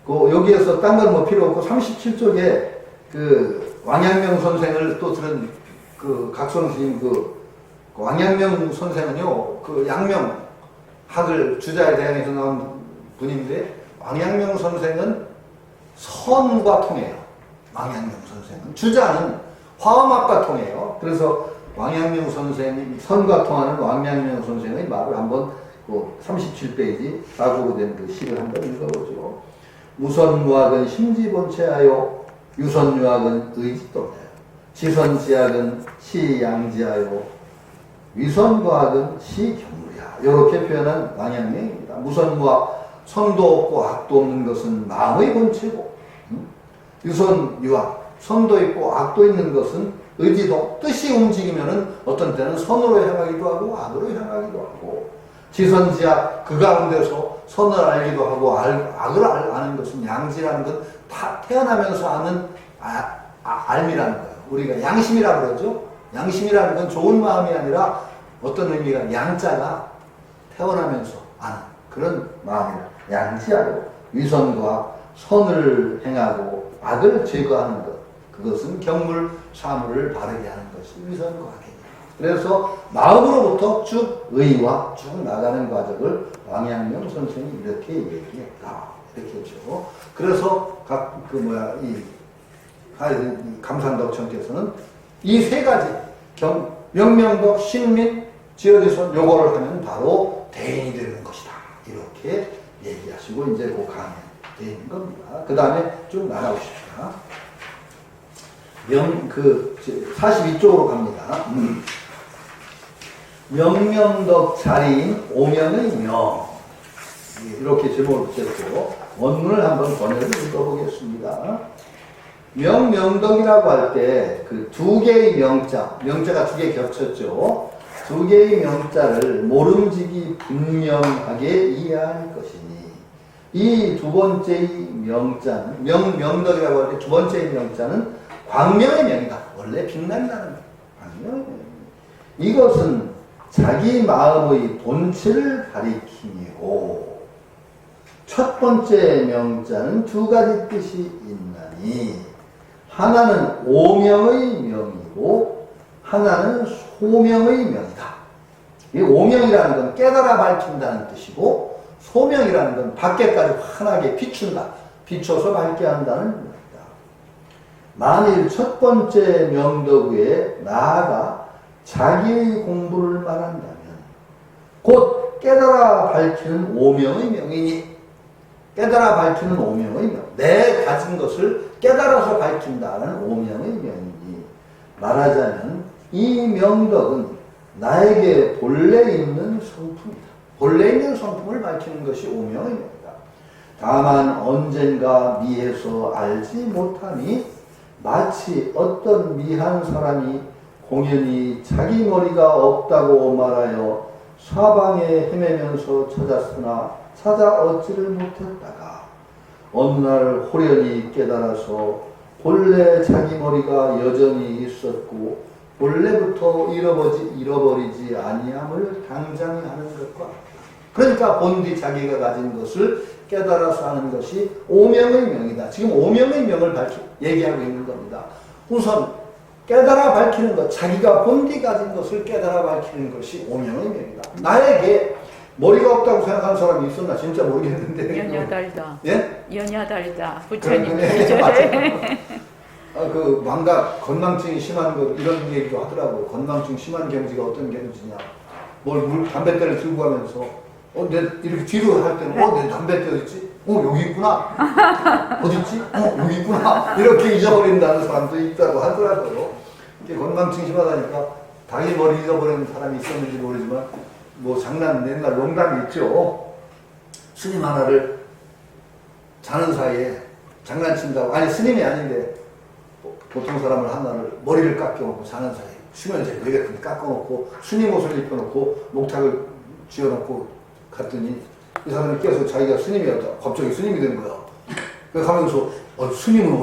여기에서 딴 건 뭐 필요 없고 37쪽에 왕양명 선생을 또 들은 각성스님 왕양명 선생은요, 양명학을 주자에 대항해서 나온 분인데, 왕양명 선생은 선과 통해요. 왕양명 선생은. 주자는 화엄학과 통해요. 그래서 왕양명 선생이 선과 통하는 왕양명 선생의 말을 한번 37페이지 사고로 된 그 시를 한번 읽어보죠. 무선무학은 심지본체하여 유선유학은 의지도하여 지선지학은 시양지하여 위선과학은 시경무리야. 이렇게 표현한 왕양명입니다. 무선무학, 선도 없고 악도 없는 것은 마음의 본체고, 유선유학, 선도 있고 악도 있는 것은 의지도, 뜻이 움직이면은 어떤 때는 선으로 향하기도 하고 악으로 향하기도 하고, 지선지학, 그 가운데서 선을 알기도 하고 악을 아는 것은 양지라는 건 다 태어나면서 아는 알미라는 거예요. 우리가 양심이라고 그러죠. 양심이라는 건 좋은 마음이 아니라 어떤 의미가 양자가 태어나면서 아는 그런 마음이라 양지하고, 위선과 선을 행하고 악을 제거하는 것, 그것은 경물, 사물을 바르게 하는 것이 위선과학입니다. 그래서 마음으로부터 쭉 의와 쭉 나가는 과정을 왕양명 선생이 이렇게 얘기했다. 이렇게 했죠. 그래서 이 감산덕천께서는 이 세 가지 명명덕, 신민, 지어지선 요거를 하면 바로 대인이 되는 것이다. 이렇게 얘기하시고 이제 그 강에 되어 있는 겁니다. 그 다음에 쭉 나가보십시다. 42쪽으로 갑니다. 명명덕 자리인 오명의 명. 이렇게 제목을 붙였고 원문을 한번 번역을 읽어보겠습니다. 명명덕이라고 할 때 그 두 개의 명자가 두 개 겹쳤죠. 두 개의 명자를 모름지기 분명하게 이해할 것이니, 이 두 번째의 명자는 명덕이라고 할 때 두 번째의 명자는 광명의 명이다. 원래 빛난다는 광명의 명. 이것은 자기 마음의 본체를 가리키니고, 첫 번째 명자는 두 가지 뜻이 있나니, 하나는 오명의 명이고 하나는 소명의 명이다. 이 오명이라는 건 깨달아 밝힌다는 뜻이고, 소명이라는 건 밖에까지 환하게 비춘다. 비춰서 밝게 한다는 말이다. 만일 첫 번째 명덕 외에 나아가 자기의 공부를 말한다면 곧 깨달아 밝히는 오명의 명이니, 깨달아 밝히는 오명의 명, 내 가진 것을 깨달아서 밝힌다는 오명의 명이니, 말하자면 이 명덕은 나에게 본래 있는 성품이다. 본래 있는 성품을 밝히는 것이 오명의 명이다. 다만 언젠가 미해서 알지 못하니 마치 어떤 미한 사람이 공연히 자기 머리가 없다고 말하여 사방에 헤매면서 찾았으나 찾아 얻지를 못했다가 어느 날 호련히 깨달아서 본래 자기 머리가 여전히 있었고 본래부터 잃어버리지 아니함을 당장히 하는 것과 같다. 그러니까 본디 자기가 가진 것을 깨달아서 하는 것이 오명의 명이다. 지금 오명의 명을 얘기하고 있는 겁니다. 우선 깨달아 밝히는 것, 자기가 본디 가진 것을 깨달아 밝히는 것이 오명의 명이다. 나에게 머리가 없다고 생각하는 사람이 있었나 진짜 모르겠는데. 연여달다. 예? 연여달다. 부처님. 그 망각, 건망증이 심한 것 이런 얘기도 하더라고요. 건망증 심한 경지가 어떤 경지냐. 담뱃대를 들고 가면서 내 이렇게 뒤로 할 때는 내 담뱃대 어딨지? 여기 있구나. 어딨지? 여기 있구나. 이렇게 잊어버린다는 사람도 있다고 하더라고요. 이게 건망증이 심하다니까 자기 머리 잊어버리는 사람이 있었는지 모르지만 장난 옛날 농담이 있죠. 스님 하나를 자는 사이에 장난친다고, 아니 스님이 아닌데 보통 사람을 하나를 머리를 깎여놓고 자는 사이에 수면제 되게 큰데 깎아놓고 스님 옷을 입혀놓고 목탁을 쥐어놓고 갔더니 이 사람이 깨서 자기가 스님이었다. 갑자기 스님이 된 거야. 그래서 하면서 스님은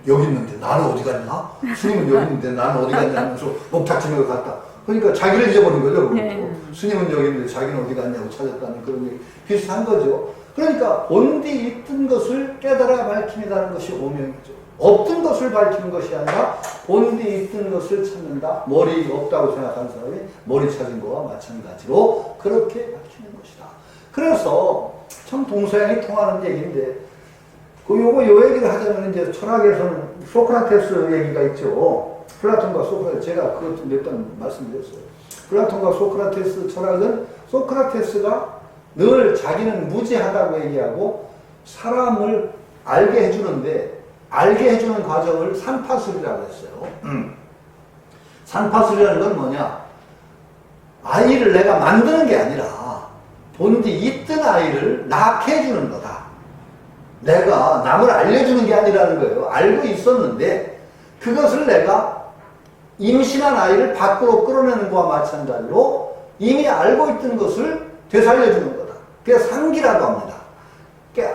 여기 있는데 나는 어디 갔나? 스님은 여기 있는데 나는 어디 갔냐 하면서 목탁 치면서 갔다. 그러니까 자기를 잊어버린 거죠. 네. 스님은 여기 있는데 자기는 어디 갔냐고 찾았다는 그런 얘기. 비슷한 거죠. 그러니까 본디 있던 것을 깨달아 밝힌다는 것이 오명이죠. 없던 것을 밝히는 것이 아니라 본디 있던 것을 찾는다. 머리 없다고 생각하는 사람이 머리 찾은 거와 마찬가지로 그렇게 밝히는 것이다. 그래서 참 동서양이 통하는 얘기인데, 요 얘기를 하자면 이제 철학에서는 소크라테스 얘기가 있죠. 플라톤과 소크라테스, 제가 그것도 몇 번 말씀드렸어요. 플라톤과 소크라테스 철학은 소크라테스가 늘 자기는 무지하다고 얘기하고 사람을 알게 해주는데, 알게 해주는 과정을 산파술이라고 했어요. 산파술이라는 건 뭐냐? 아이를 내가 만드는 게 아니라 본디 있던 아이를 낳게 해주는 거다. 내가 남을 알려주는 게 아니라는 거예요. 알고 있었는데 그것을 내가 임신한 아이를 밖으로 끌어내는 것과 마찬가지로 이미 알고 있던 것을 되살려주는 거다. 그게 상기라고 합니다.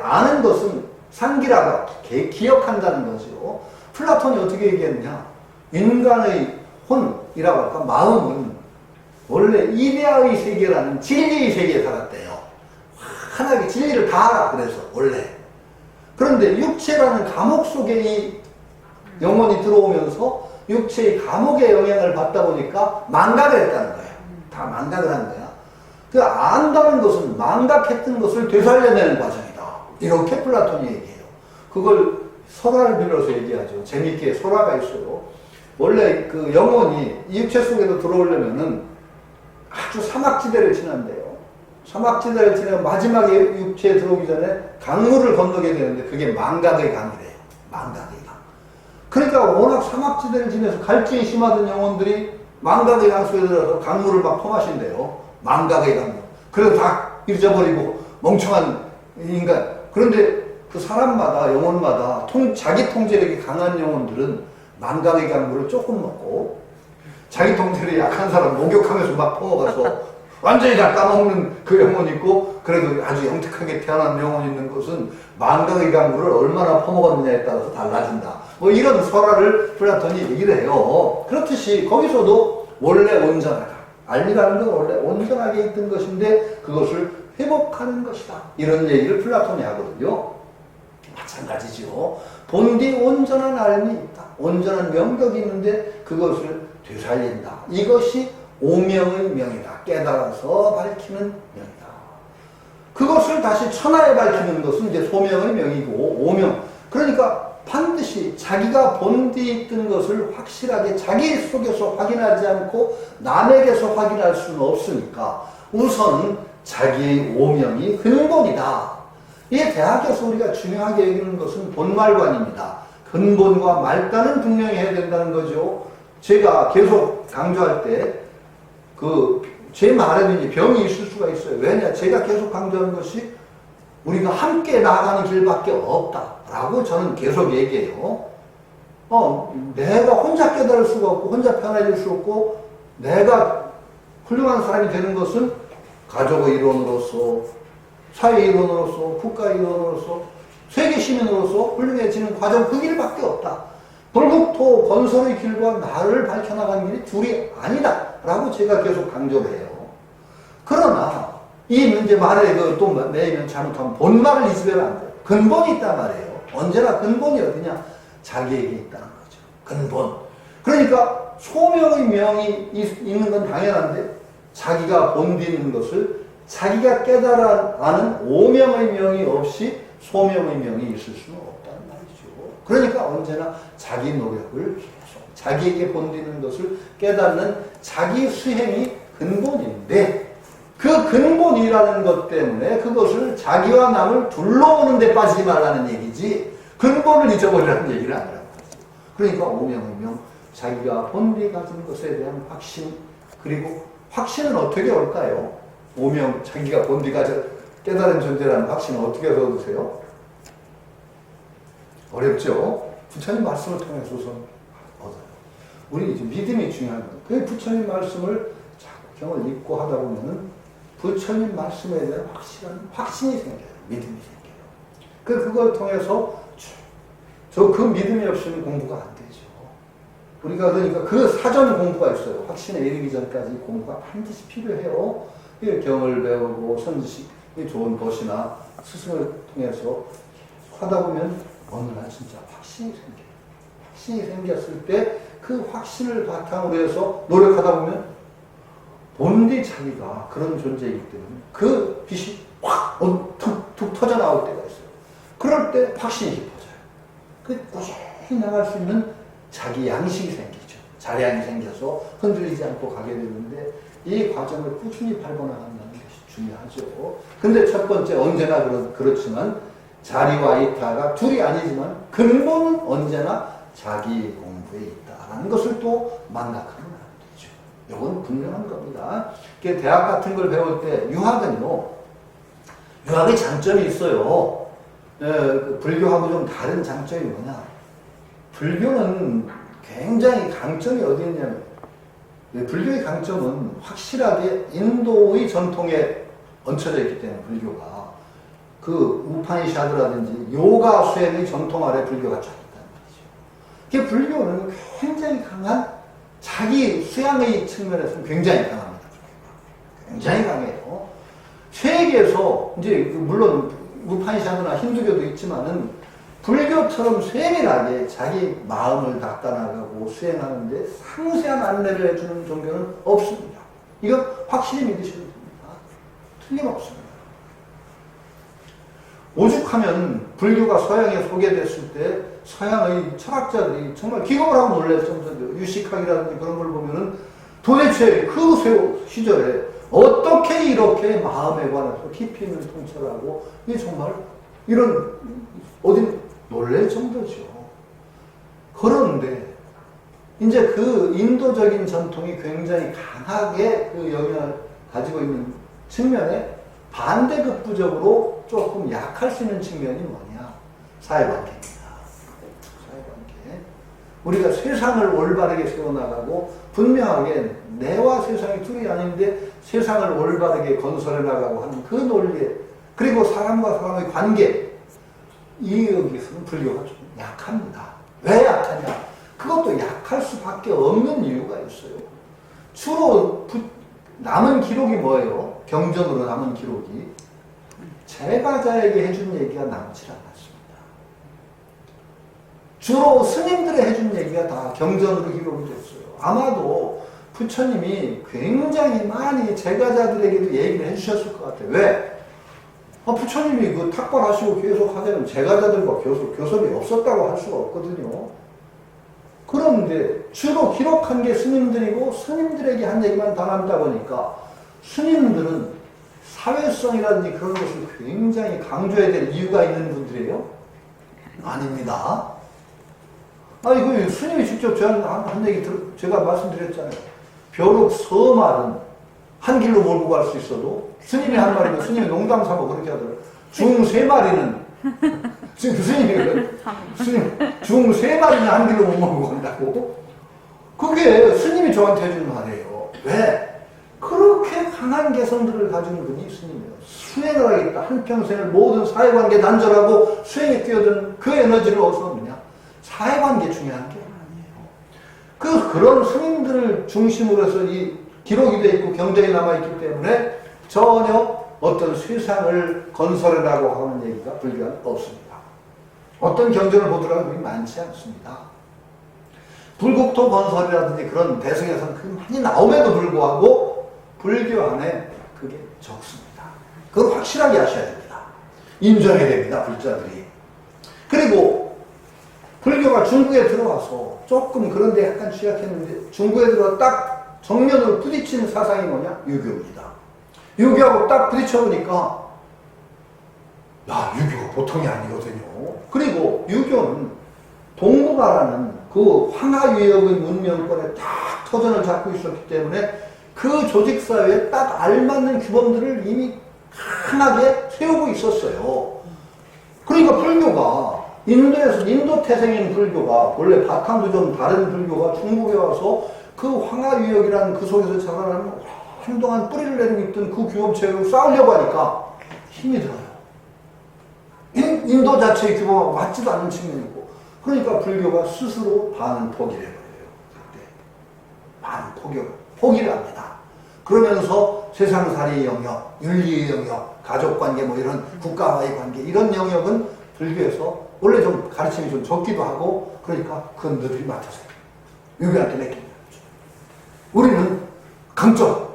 아는 것은 상기라고, 기억한다는 거죠. 플라톤이 어떻게 얘기했느냐? 인간의 혼이라고 할까? 마음은 원래 이데아의 세계라는 진리의 세계에 살았대요. 환하게 진리를 다 알아. 그래서 원래. 그런데 육체라는 감옥 속에 이 영혼이 들어오면서 육체의 감옥의 영향을 받다 보니까 망각을 했다는 거예요. 다 망각을 한 거야. 그 안다는 것은 망각했던 것을 되살려내는 과정이다. 이렇게 플라톤이 얘기해요. 그걸 설화를 빌어서 얘기하죠. 재밌게 설화가 있어요. 원래 그 영혼이 이 육체 속에도 들어오려면은 아주 사막지대를 지난대요. 사막지대를 지나면 마지막에 육체에 들어오기 전에 강물을 건너게 되는데 그게 망각의 강이래요. 망각의 강. 그러니까 워낙 사막지대를 지나서 갈증이 심하던 영혼들이 망각의 강 속에 들어서 강물을 막 퍼마신대요. 망각의 강. 그래서 다 잊어버리고 멍청한 인간. 그런데 그 사람마다, 영혼마다 자기 통제력이 강한 영혼들은 망각의 강물을 조금 먹고, 자기 통제력이 약한 사람 목욕하면서 막 퍼먹어서 완전히 다 까먹는 그 영혼이 있고, 그래도 아주 영특하게 태어난 영혼이 있는 것은 망각의 강물을 얼마나 퍼먹었느냐에 따라서 달라진다. 이런 설화를 플라톤이 얘기를 해요. 그렇듯이 거기서도 원래 온전하다. 알미라는 건 원래 온전하게 있던 것인데 그것을 회복하는 것이다. 이런 얘기를 플라톤이 하거든요. 마찬가지죠. 본디 온전한 알미 있다. 온전한 명덕이 있는데 그것을 되살린다. 이것이 오명의 명이다. 깨달아서 밝히는 명이다. 그것을 다시 천하에 밝히는 것은 이제 소명의 명이고 오명. 그러니까 반드시 자기가 본디 있던 것을 확실하게 자기 속에서 확인하지 않고 남에게서 확인할 수는 없으니까 우선 자기의 오명이 근본이다. 이 대학에서 우리가 중요하게 여기는 것은 본말관입니다. 근본과 말단은 분명히 해야 된다는 거죠. 제가 계속 강조할 때 제 말에는 이제 병이 있을 수가 있어요. 왜냐? 제가 계속 강조하는 것이 우리가 함께 나아가는 길밖에 없다라고 저는 계속 얘기해요. 내가 혼자 깨달을 수가 없고 혼자 편해질 수 없고 내가 훌륭한 사람이 되는 것은 가족의 일원으로서 사회 일원으로서 국가 일원으로서 세계 시민으로서 훌륭해지는 과정 그 길밖에 없다. 돌국토 건설의 길과 나를 밝혀나가는 길이 둘이 아니다 라고 제가 계속 강조를 해요. 그러나 이 문제 말에 또 매이면 잘못하면 본말을 잊으면 안 돼요. 근본이 있단 말이에요. 언제나 근본이 어디냐? 자기에게 있다는 거죠. 근본. 그러니까 소명의 명이 있는 건 당연한데 자기가 본디 있는 것을 자기가 깨달아 아는 오명의 명이 없이 소명의 명이 있을 수는 없다는 말이죠. 그러니까 언제나 자기 노력을 계속 자기에게 본디 있는 것을 깨닫는 자기 수행이 근본인데 그 근본이라는 것 때문에 그것을 자기와 남을 둘러오는 데 빠지지 말라는 얘기지 근본을 잊어버리라는 얘기를 안 하라고 하죠. 그러니까 오명의 명, 자기가 본디 가진 것에 대한 확신, 그리고 확신은 어떻게 올까요? 오명, 자기가 본디 가져 깨달은 존재라는 확신은 어떻게 얻으세요? 어렵죠? 부처님 말씀을 통해서 우선 얻어요. 우리 이제 믿음이 중요한 거예요. 그 부처님 말씀을 자꾸 경을 읽고 하다 보면은 부처님 말씀에 대한 확실한 확신이 생겨요. 믿음이 생겨요. 그걸 통해서 그 믿음이 없이는 공부가 안 되죠. 우리가 그러니까 그 사전 공부가 있어요. 확신에 이르기 전까지 공부가 반드시 필요해요. 경을 배우고 선지식 좋은 것이나 스승을 통해서 하다 보면 어느 날 진짜 확신이 생겨요. 확신이 생겼을 때 그 확신을 바탕으로 해서 노력하다 보면 본디 자기가 그런 존재이기 때문에 그 빛이 확 툭 터져 나올 때가 있어요. 그럴 때 확신이 깊어져요. 그 꾸준히 나갈 수 있는 자기 양식이 생기죠. 자량이 생겨서 흔들리지 않고 가게 되는데 이 과정을 꾸준히 밟아나간다는 것이 중요하죠. 근데 첫 번째 언제나 그렇지만 자리와 이타가 둘이 아니지만 근본은 언제나 자기 공부에 있다라는 것을 또 망각하면 안 되죠. 이건 분명한 겁니다. 대학 같은 걸 배울 때 유학은요. 유학의 장점이 있어요. 불교하고 좀 다른 장점이 뭐냐. 불교는 굉장히 강점이 어디 있냐면 불교의 강점은 확실하게 인도의 전통에 얹혀져 있기 때문에 불교가 그 우파니샤드라든지 요가 수행의 전통 아래 불교가 쫙 있다는 말이죠. 불교는 굉장히 강한 자기 수양의 측면에서는 굉장히 강합니다. 굉장히 강해요. 세계에서 이제 물론 우파니샤드나 힌두교도 있지만은 불교처럼 세밀하게 자기 마음을 닦아나가고 수행하는데 상세한 안내를 해주는 종교는 없습니다. 이건 확실히 믿으셔도 됩니다. 틀림없습니다. 오죽하면 불교가 서양에 소개됐을 때 서양의 철학자들이 정말 기겁을 하고 놀랄 정도로 유식학이라든지 그런 걸 보면은 도대체 그 시절에 어떻게 이렇게 마음에 관해서 깊이 있는 통찰을 하고 이게 정말 이런 어디 놀랄 정도죠. 그런데 이제 그 인도적인 전통이 굉장히 강하게 그 영향을 가지고 있는 측면에 반대급부적으로 조금 약할 수 있는 측면이 뭐냐? 사회관계입니다. 사회관계. 우리가 세상을 올바르게 세워나가고 분명하게 내와 세상이 둘이 아닌데 세상을 올바르게 건설해 나가고 하는 그 논리에 그리고 사람과 사람의 관계 이 여기서는 불교가 좀 약합니다. 왜 약하냐? 그것도 약할 수밖에 없는 이유가 있어요. 주로 남은 기록이 뭐예요? 경전으로 남은 기록이 제가자에게 해준 얘기가 남지 않았습니다. 주로 스님들이 해준 얘기가 다 경전으로 기록이 됐어요. 아마도 부처님이 굉장히 많이 제가자들에게도 얘기를 해주셨을 것 같아요. 왜? 부처님이 그 탁발하시고 계속 하자면 제가자들과 교섭이 없었다고 할 수가 없거든요. 그런데 주로 기록한 게 스님들이고 스님들에게 한 얘기만 다 남다 보니까 스님들은 사회성이라든지 그런 것을 굉장히 강조해야 될 이유가 있는 분들이에요? 아닙니다. 이거 스님이 직접 저한테 한 얘기 제가 말씀드렸잖아요. 벼룩 서말은 한 길로 몰고 갈 수 있어도 스님이 한 말이면 스님이 농담 삼아 그렇게 하더라고요. 중 세 마리는 스님이 중 세 마리는 한 길로 못 몰고 간다고? 그게 스님이 저한테 해주는 말이에요. 왜? 그렇게 강한 개성들을 가지는 분이 스님이에요. 수행을 하겠다. 한평생을 모든 사회관계 단절하고 수행에 뛰어드는 그 에너지를 어디서 얻느냐? 사회관계 중요한 게 아니에요. 그런 스님들을 중심으로 해서 이 기록이 되어 있고 경전이 남아있기 때문에 전혀 어떤 세상을 건설해라고 하는 얘기가 불교는 없습니다. 어떤 경전을 보더라도 그게 많지 않습니다. 불국토 건설이라든지 그런 대승에서는 그게 많이 나옴에도 불구하고 불교 안에 그게 적습니다. 그걸 확실하게 하셔야 됩니다. 인정해야 됩니다. 불자들이. 그리고 불교가 중국에 들어와서 조금 그런데 약간 취약했는데 중국에 들어와 딱 정면으로 부딪히는 사상이 뭐냐? 유교입니다. 유교하고 딱 부딪혀보니까 야, 유교가 보통이 아니거든요. 그리고 유교는 동북아라는 그 황하유역의 문명권에 딱 터전을 잡고 있었기 때문에 그 조직사회에 딱 알맞는 규범들을 이미 강하게 세우고 있었어요. 그러니까 불교가 인도에서 인도 태생인 불교가 원래 바탕도 좀 다른 불교가 중국에 와서 그 황하유역이라는 그 속에서 자라나는 한동안 뿌리를 내리고 있던 그 규범체를 싸우려고 하니까 힘이 들어요. 인도 자체의 규범하고 맞지도 않는 측면이고 그러니까 불교가 스스로 반은 포기를 해버려요. 그때 반은 포기를 합니다. 그러면서 세상살이의 영역, 윤리의 영역, 가족관계 뭐 이런 국가와의 관계 이런 영역은 불교에서 원래 좀 가르침이 좀 적기도 하고 그러니까 그건 너희들이 맡아서 유교한테 맡깁니다. 우리는 강점,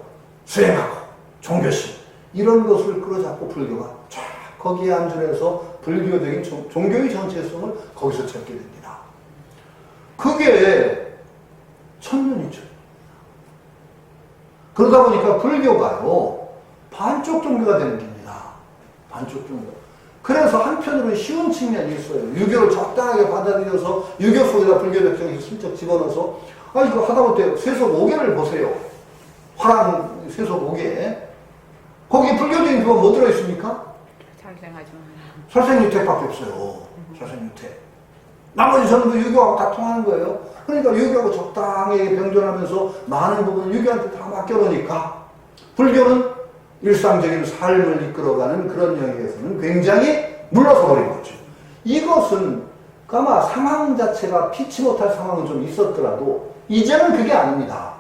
수행하고 종교심 이런 것을 끌어잡고 불교가 쫙 거기에 안주해서 불교적인 종교의 정체성을 거기서 찾게 됩니다. 그게 천년이죠. 그러다 보니까 불교가요 반쪽 종교가 되는 겁니다. 반쪽 종교. 그래서 한편으로는 쉬운 측면이 있어요. 유교를 적당하게 받아들여서 유교 속에다 불교적 정신을 슬쩍 집어넣어서 이거 하다못해 쇠속 5개를 보세요. 화랑 쇠속 5개. 거기에 불교적인 교가 뭐 들어있습니까? 살생유택밖에 없어요. 살생유택. 나머지 전부 유교하고 다 통하는 거예요. 그러니까 유교하고 적당하게 병존하면서 많은 부분을 유교한테 다 맡겨놓으니까 불교는 일상적인 삶을 이끌어가는 그런 영역에서는 굉장히 물러서 버린 거죠. 이것은 아마 상황 자체가 피치 못할 상황은 좀 있었더라도 이제는 그게 아닙니다.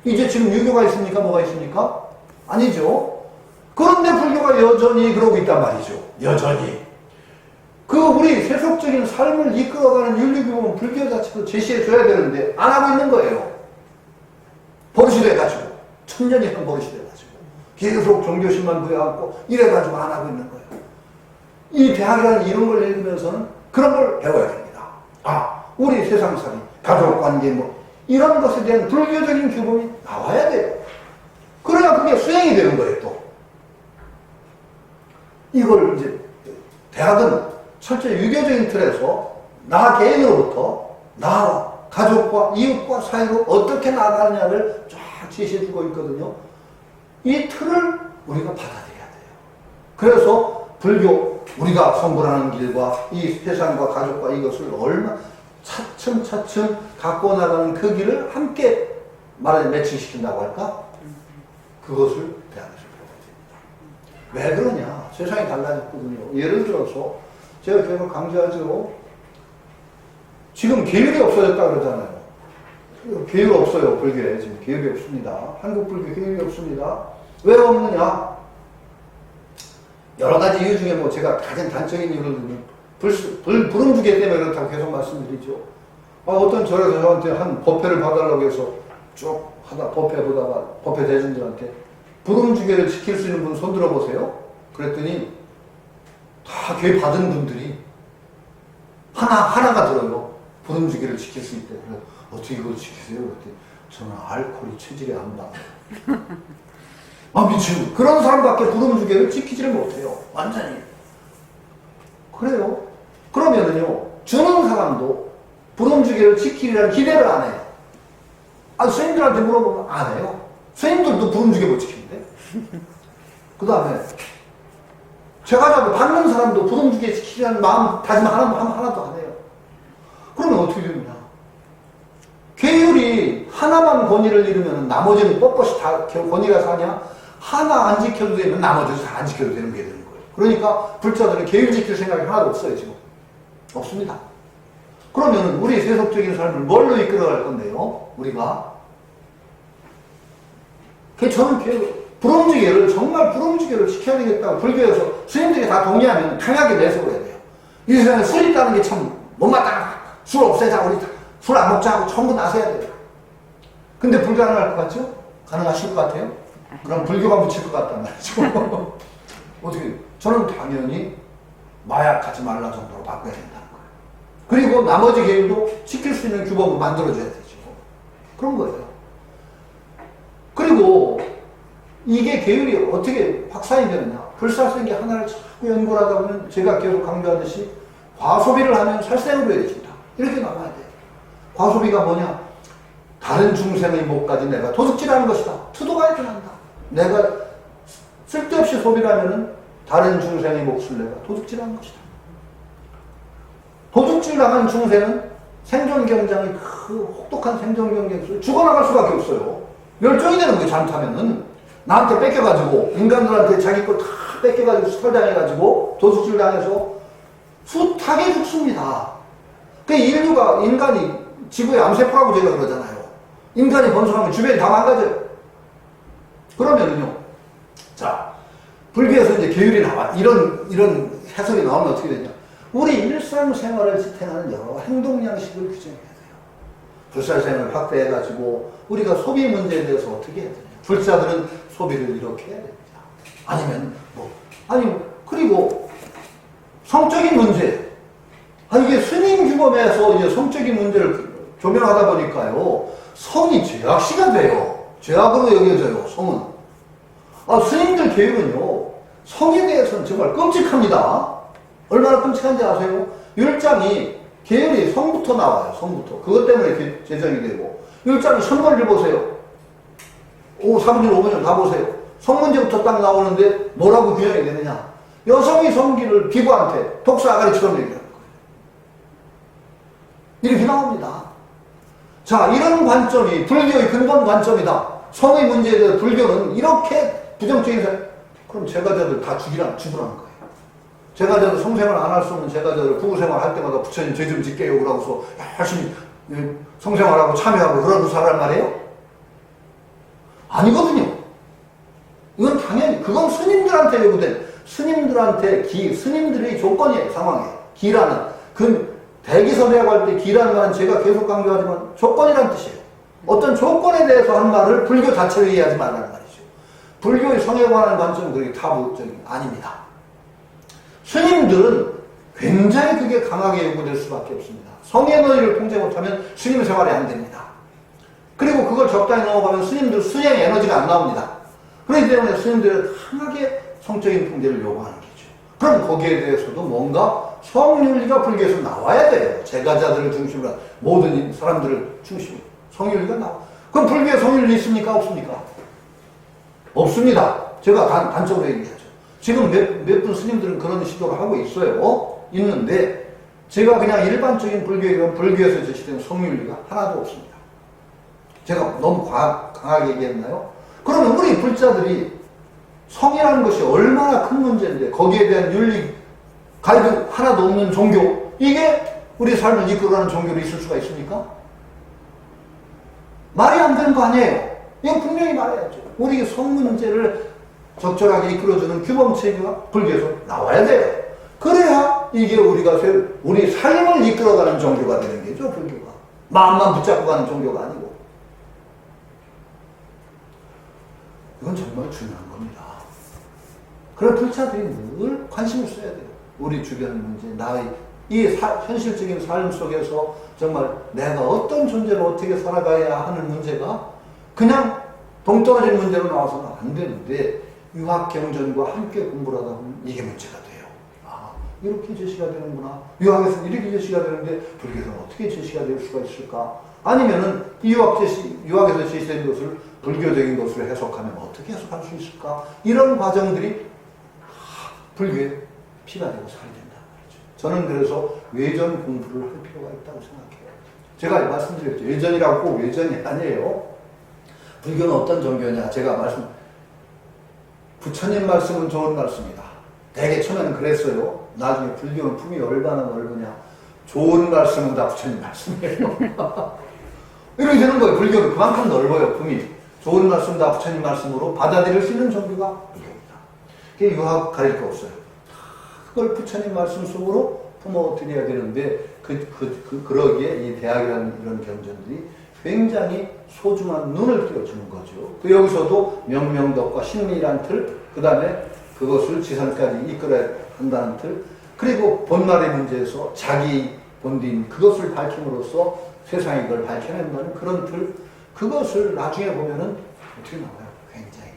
이제 지금 유교가 있습니까? 뭐가 있습니까? 아니죠. 그런데 불교가 여전히 그러고 있단 말이죠. 여전히. 우리 세속적인 삶을 이끌어가는 윤리규범은 불교 자체도 제시해줘야 되는데 안 하고 있는 거예요. 버릇이 돼가지고. 천년이 한 버릇이 돼가지고. 계속 종교심만 부여하고 이래가지고 안 하고 있는 거예요. 이 대학이라는 이런 걸 읽으면서는 그런 걸 배워야 됩니다. 우리 세상살이, 가족관계 이런 것에 대한 불교적인 규범이 나와야 돼요. 그래야 그게 수행이 되는 거예요, 또. 이걸 이제 대학은 철저히 유교적인 틀에서 나 개인으로부터 나 가족과 이웃과 사이로 어떻게 나가느냐를 쫙 제시해주고 있거든요. 이 틀을 우리가 받아들여야 돼요. 그래서 불교, 우리가 성불하는 길과 이 세상과 가족과 이것을 얼마 차츰차츰 갖고 나가는 그 길을 함께 말하자면 매칭시킨다고 할까? 그것을 대안해서 배워야 됩니다. 왜 그러냐? 세상이 달라졌거든요. 예를 들어서 제가 계속 강조하죠. 지금 계율이 없어졌다 그러잖아요. 계율 없어요. 불교에 지금 계율이 없습니다. 한국 불교 계율이 없습니다. 왜 없느냐? 여러 가지 이유 중에 제가 가장 단적인 이유를 들면 부름주계 때문에 그렇다고 계속 말씀드리죠. 어떤 절에서 저한테 한 법회를 봐달라고 해서 쭉 하다 법회 보다가 법회 대중들한테 부름주계를 지킬 수 있는 분 손 들어보세요. 그랬더니 다 교회 받은 분들이 하나가 들어요. 부름주계를 지킬 수 있대. 그래서 어떻게 그걸 지키세요? 그랬더니 저는 알코올이 체질에 안 닿아요. 미치고 그런 사람밖에 부름주계를 지키지를 못해요. 완전히. 그래요. 그러면은요, 주는 사람도 부름주계를 지키리라는 기대를 안 해요. 스님들한테 물어보면 안 해요. 스님들도 부름주계 못 지키는데. 그 다음에 제가 받는 사람도 부름주계 지키려는 마음 다짐 하나도 안 해요. 그러면 어떻게 되느냐? 계율이 하나만 권위를 잃으면 나머지는 뻣뻣이 다 권위가 사냐? 하나 안 지켜도 되면 나머지는 다 안 지켜도 되는 게 되는 거예요. 그러니까 불자들은 계율 지킬 생각이 하나도 없어요, 지금. 없습니다. 그러면 우리 세속적인 삶을 뭘로 이끌어갈 건데요? 우리가 저는 부름주계를 정말 부름주계를 지켜야 되겠다고 불교에서 스님들이 다 동의하면 강하게 내세워야 돼요. 이 세상에 술 있다는 게 참 못마땅하다. 술 없애자, 우리 술 안 먹자 하고 전부 나서야 돼요. 근데 불가능할 것 같죠? 가능하실 것 같아요? 그럼 불교가 묻힐 것 같단 말이죠. 어떻게? 저는 당연히 마약 하지 말라 정도로 바꿔야 된다는 거예요. 그리고 나머지 계율도 지킬 수 있는 규범을 만들어줘야 되죠. 그런 거예요. 그리고 이게 계율이 어떻게 확산이 되느냐. 불살생기 하나를 자꾸 연구를 하다 보면 제가 계속 강조하듯이 과소비를 하면 살생으로 이어진다. 이렇게 나와야 돼요. 과소비가 뭐냐? 다른 중생의 목까지 내가 도둑질하는 것이다. 투도가 일어난다. 내가 쓸데없이 소비를 하면은 다른 중생의 몫을 내가 도둑질하는 것이다. 도둑질 당한 중생은 생존 경쟁이 혹독한 생존 경쟁 속에 죽어나갈 수밖에 없어요. 멸종이 되는 거예요, 잘못하면은. 나한테 뺏겨가지고, 인간들한테 자기 거 다 뺏겨가지고, 수탈당해가지고, 도둑질 당해서 숱하게 죽습니다. 인간이 지구의 암세포라고 제가 그러잖아요. 인간이 번성하면 주변이 다 망가져요. 그러면은요, 자, 불교에서 이제 계율이 나와. 이런 해석이 나오면 어떻게 되냐. 우리 일상생활을 지탱하는 여러 행동 양식을 규정해야 돼요. 불살생을 확대해가지고, 우리가 소비 문제에 대해서 어떻게 해야 되냐. 불자들은 소비를 이렇게 해야 됩니다. 그리고 성적인 문제. 이게 스님 규범에서 이제 성적인 문제를 조명하다 보니까요, 성이 죄악시가 돼요. 죄악으로 여겨져요, 성은. 스님들 계율은요, 성에 대해서는 정말 끔찍합니다. 얼마나 끔찍한지 아세요? 율장이, 계율이 성부터 나와요, 성부터. 그것 때문에 이렇게 제정이 되고. 율장이 선거를 보세요. 3분, 5분 다 보세요. 성문제부터 딱 나오는데 뭐라고 규정이 되느냐. 여성의 성기를 비구한테 독사아가리처럼 얘기하는 거예요. 이렇게 나옵니다. 자, 이런 관점이 불교의 근본 관점이다. 성의 문제에 대해서 불교는 이렇게 부정적인 그럼 제가자들 다 죽으라는 거예요. 제가자들 성생활 안 할 수 없는 제가자들 부부생활 할 때마다 부처님 죄 좀 짓게요 그러고서 열심히 성생활하고 참여하고 그러고 살란 말이에요? 아니거든요. 이건 당연히 그건 스님들한테 요구된 스님들의 조건이에요. 상황이에요. 기라는 대기섭이라고 할 때 기라는 말은 제가 계속 강조하지만 조건이라는 뜻이에요. 어떤 조건에 대해서 한 말을 불교 자체로 이해하지 말라는 말이죠. 불교의 성에 관한 관점은 그렇게 타부적인 아닙니다. 스님들은 굉장히 그게 강하게 요구될 수밖에 없습니다. 성의 너희를 통제 못하면 스님 생활이 안 됩니다. 그리고 그걸 적당히 넘어가면 스님들 수행 에너지가 안 나옵니다. 그렇기 때문에 스님들은 강하게 성적인 통제를 요구하는 거죠. 그럼 거기에 대해서도 뭔가 성윤리가 불교에서 나와야 돼요. 제가자들을 중심으로 한 모든 사람들을 중심으로 성윤리가 나와. 그럼 불교에 성윤리 있습니까? 없습니까? 없습니다. 제가 단적으로 얘기하죠. 지금 몇 분 스님들은 그런 시도를 하고 있어요. 있는데 제가 그냥 일반적인 불교에서 제시된 성윤리가 하나도 없습니다. 제가 너무 강하게 얘기했나요? 그러면 우리 불자들이 성이라는 것이 얼마나 큰 문제인데 거기에 대한 윤리 가이드 하나도 없는 종교, 이게 우리 삶을 이끌어가는 종교로 있을 수가 있습니까? 말이 안 되는 거 아니에요. 이건 분명히 말해야죠. 우리 성 문제를 적절하게 이끌어주는 규범체계가 불교에서 나와야 돼요. 그래야 이게 우리 삶을 이끌어가는 종교가 되는 거죠, 불교가. 마음만 붙잡고 가는 종교가 아니고. 이건 정말 중요한 겁니다. 그런 불자들이 늘 관심을 써야 돼요. 우리 주변 문제, 현실적인 삶 속에서 정말 내가 어떤 존재로 어떻게 살아가야 하는 문제가 그냥 동떨어진 문제로 나와서는 안 되는데 유학 경전과 함께 공부를 하다 보면 이게 문제가 돼요. 아, 이렇게 제시가 되는구나. 유학에서는 이렇게 제시가 되는데 불교에서는 어떻게 제시가 될 수가 있을까? 아니면은 유학에서 제시된 것을 불교적인 것으로 해석하면 어떻게 해석할 수 있을까? 이런 과정들이 불교의 피가 되고 살이 된다는 거죠. 저는 그래서 외전 공부를 할 필요가 있다고 생각해요. 제가 말씀드렸죠. 외전이라고 꼭 외전이 아니에요. 불교는 어떤 종교냐? 부처님 말씀은 좋은 말씀이다. 되게 처음에는 그랬어요. 나중에 불교는 품이 얼마나 넓으냐. 좋은 말씀은 다 부처님 말씀이에요. 이렇게 되는 거예요. 불교는 그만큼 넓어요. 품이. 좋은 말씀 다 부처님 말씀으로 받아들일 수 있는 종교가 불교입니다. 그게 유학 가릴 거 없어요. 그걸 부처님 말씀 속으로 품어드려야 되는데 그러기에 이 대학이라는 이런 경전들이 굉장히 소중한 눈을 띄워주는 거죠. 여기서도 명명덕과 심리란 틀, 그 다음에 그것을 지상까지 이끌어야 한다는 틀, 그리고 본말의 문제에서 자기 본딘 그것을 밝힘으로써 세상이 그걸 밝혀낸다는 그런 틀, 그것을 나중에 보면은 어떻게 나와요? 굉장히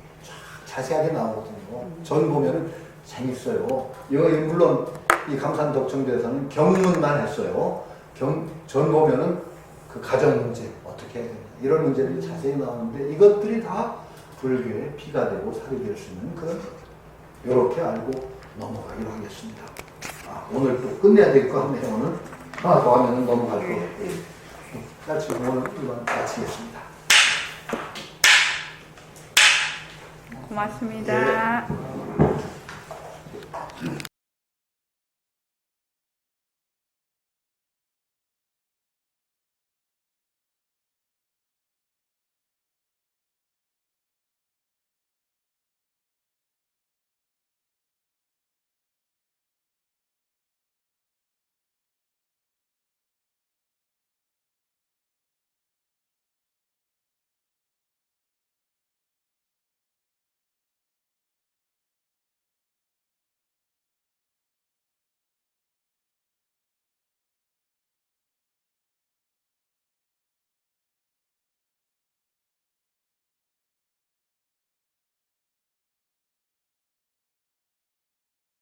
자세하게 나오거든요. 전 보면은 재밌어요. 물론 이 감산덕정대에서는 경문만 했어요. 전 보면은 그 가정 문제 어떻게 해야 되냐 이런 문제들이 자세히 나오는데 이것들이 다 불교의 피가 되고 살이 될 수 있는 그런 이렇게 알고 넘어가기로 하겠습니다. 오늘 또 끝내야 될 거 같네요. 오늘 하나 더 하면 넘어갈 거 같고 지금 오늘 이만 마치겠습니다. 고맙습니다. 네.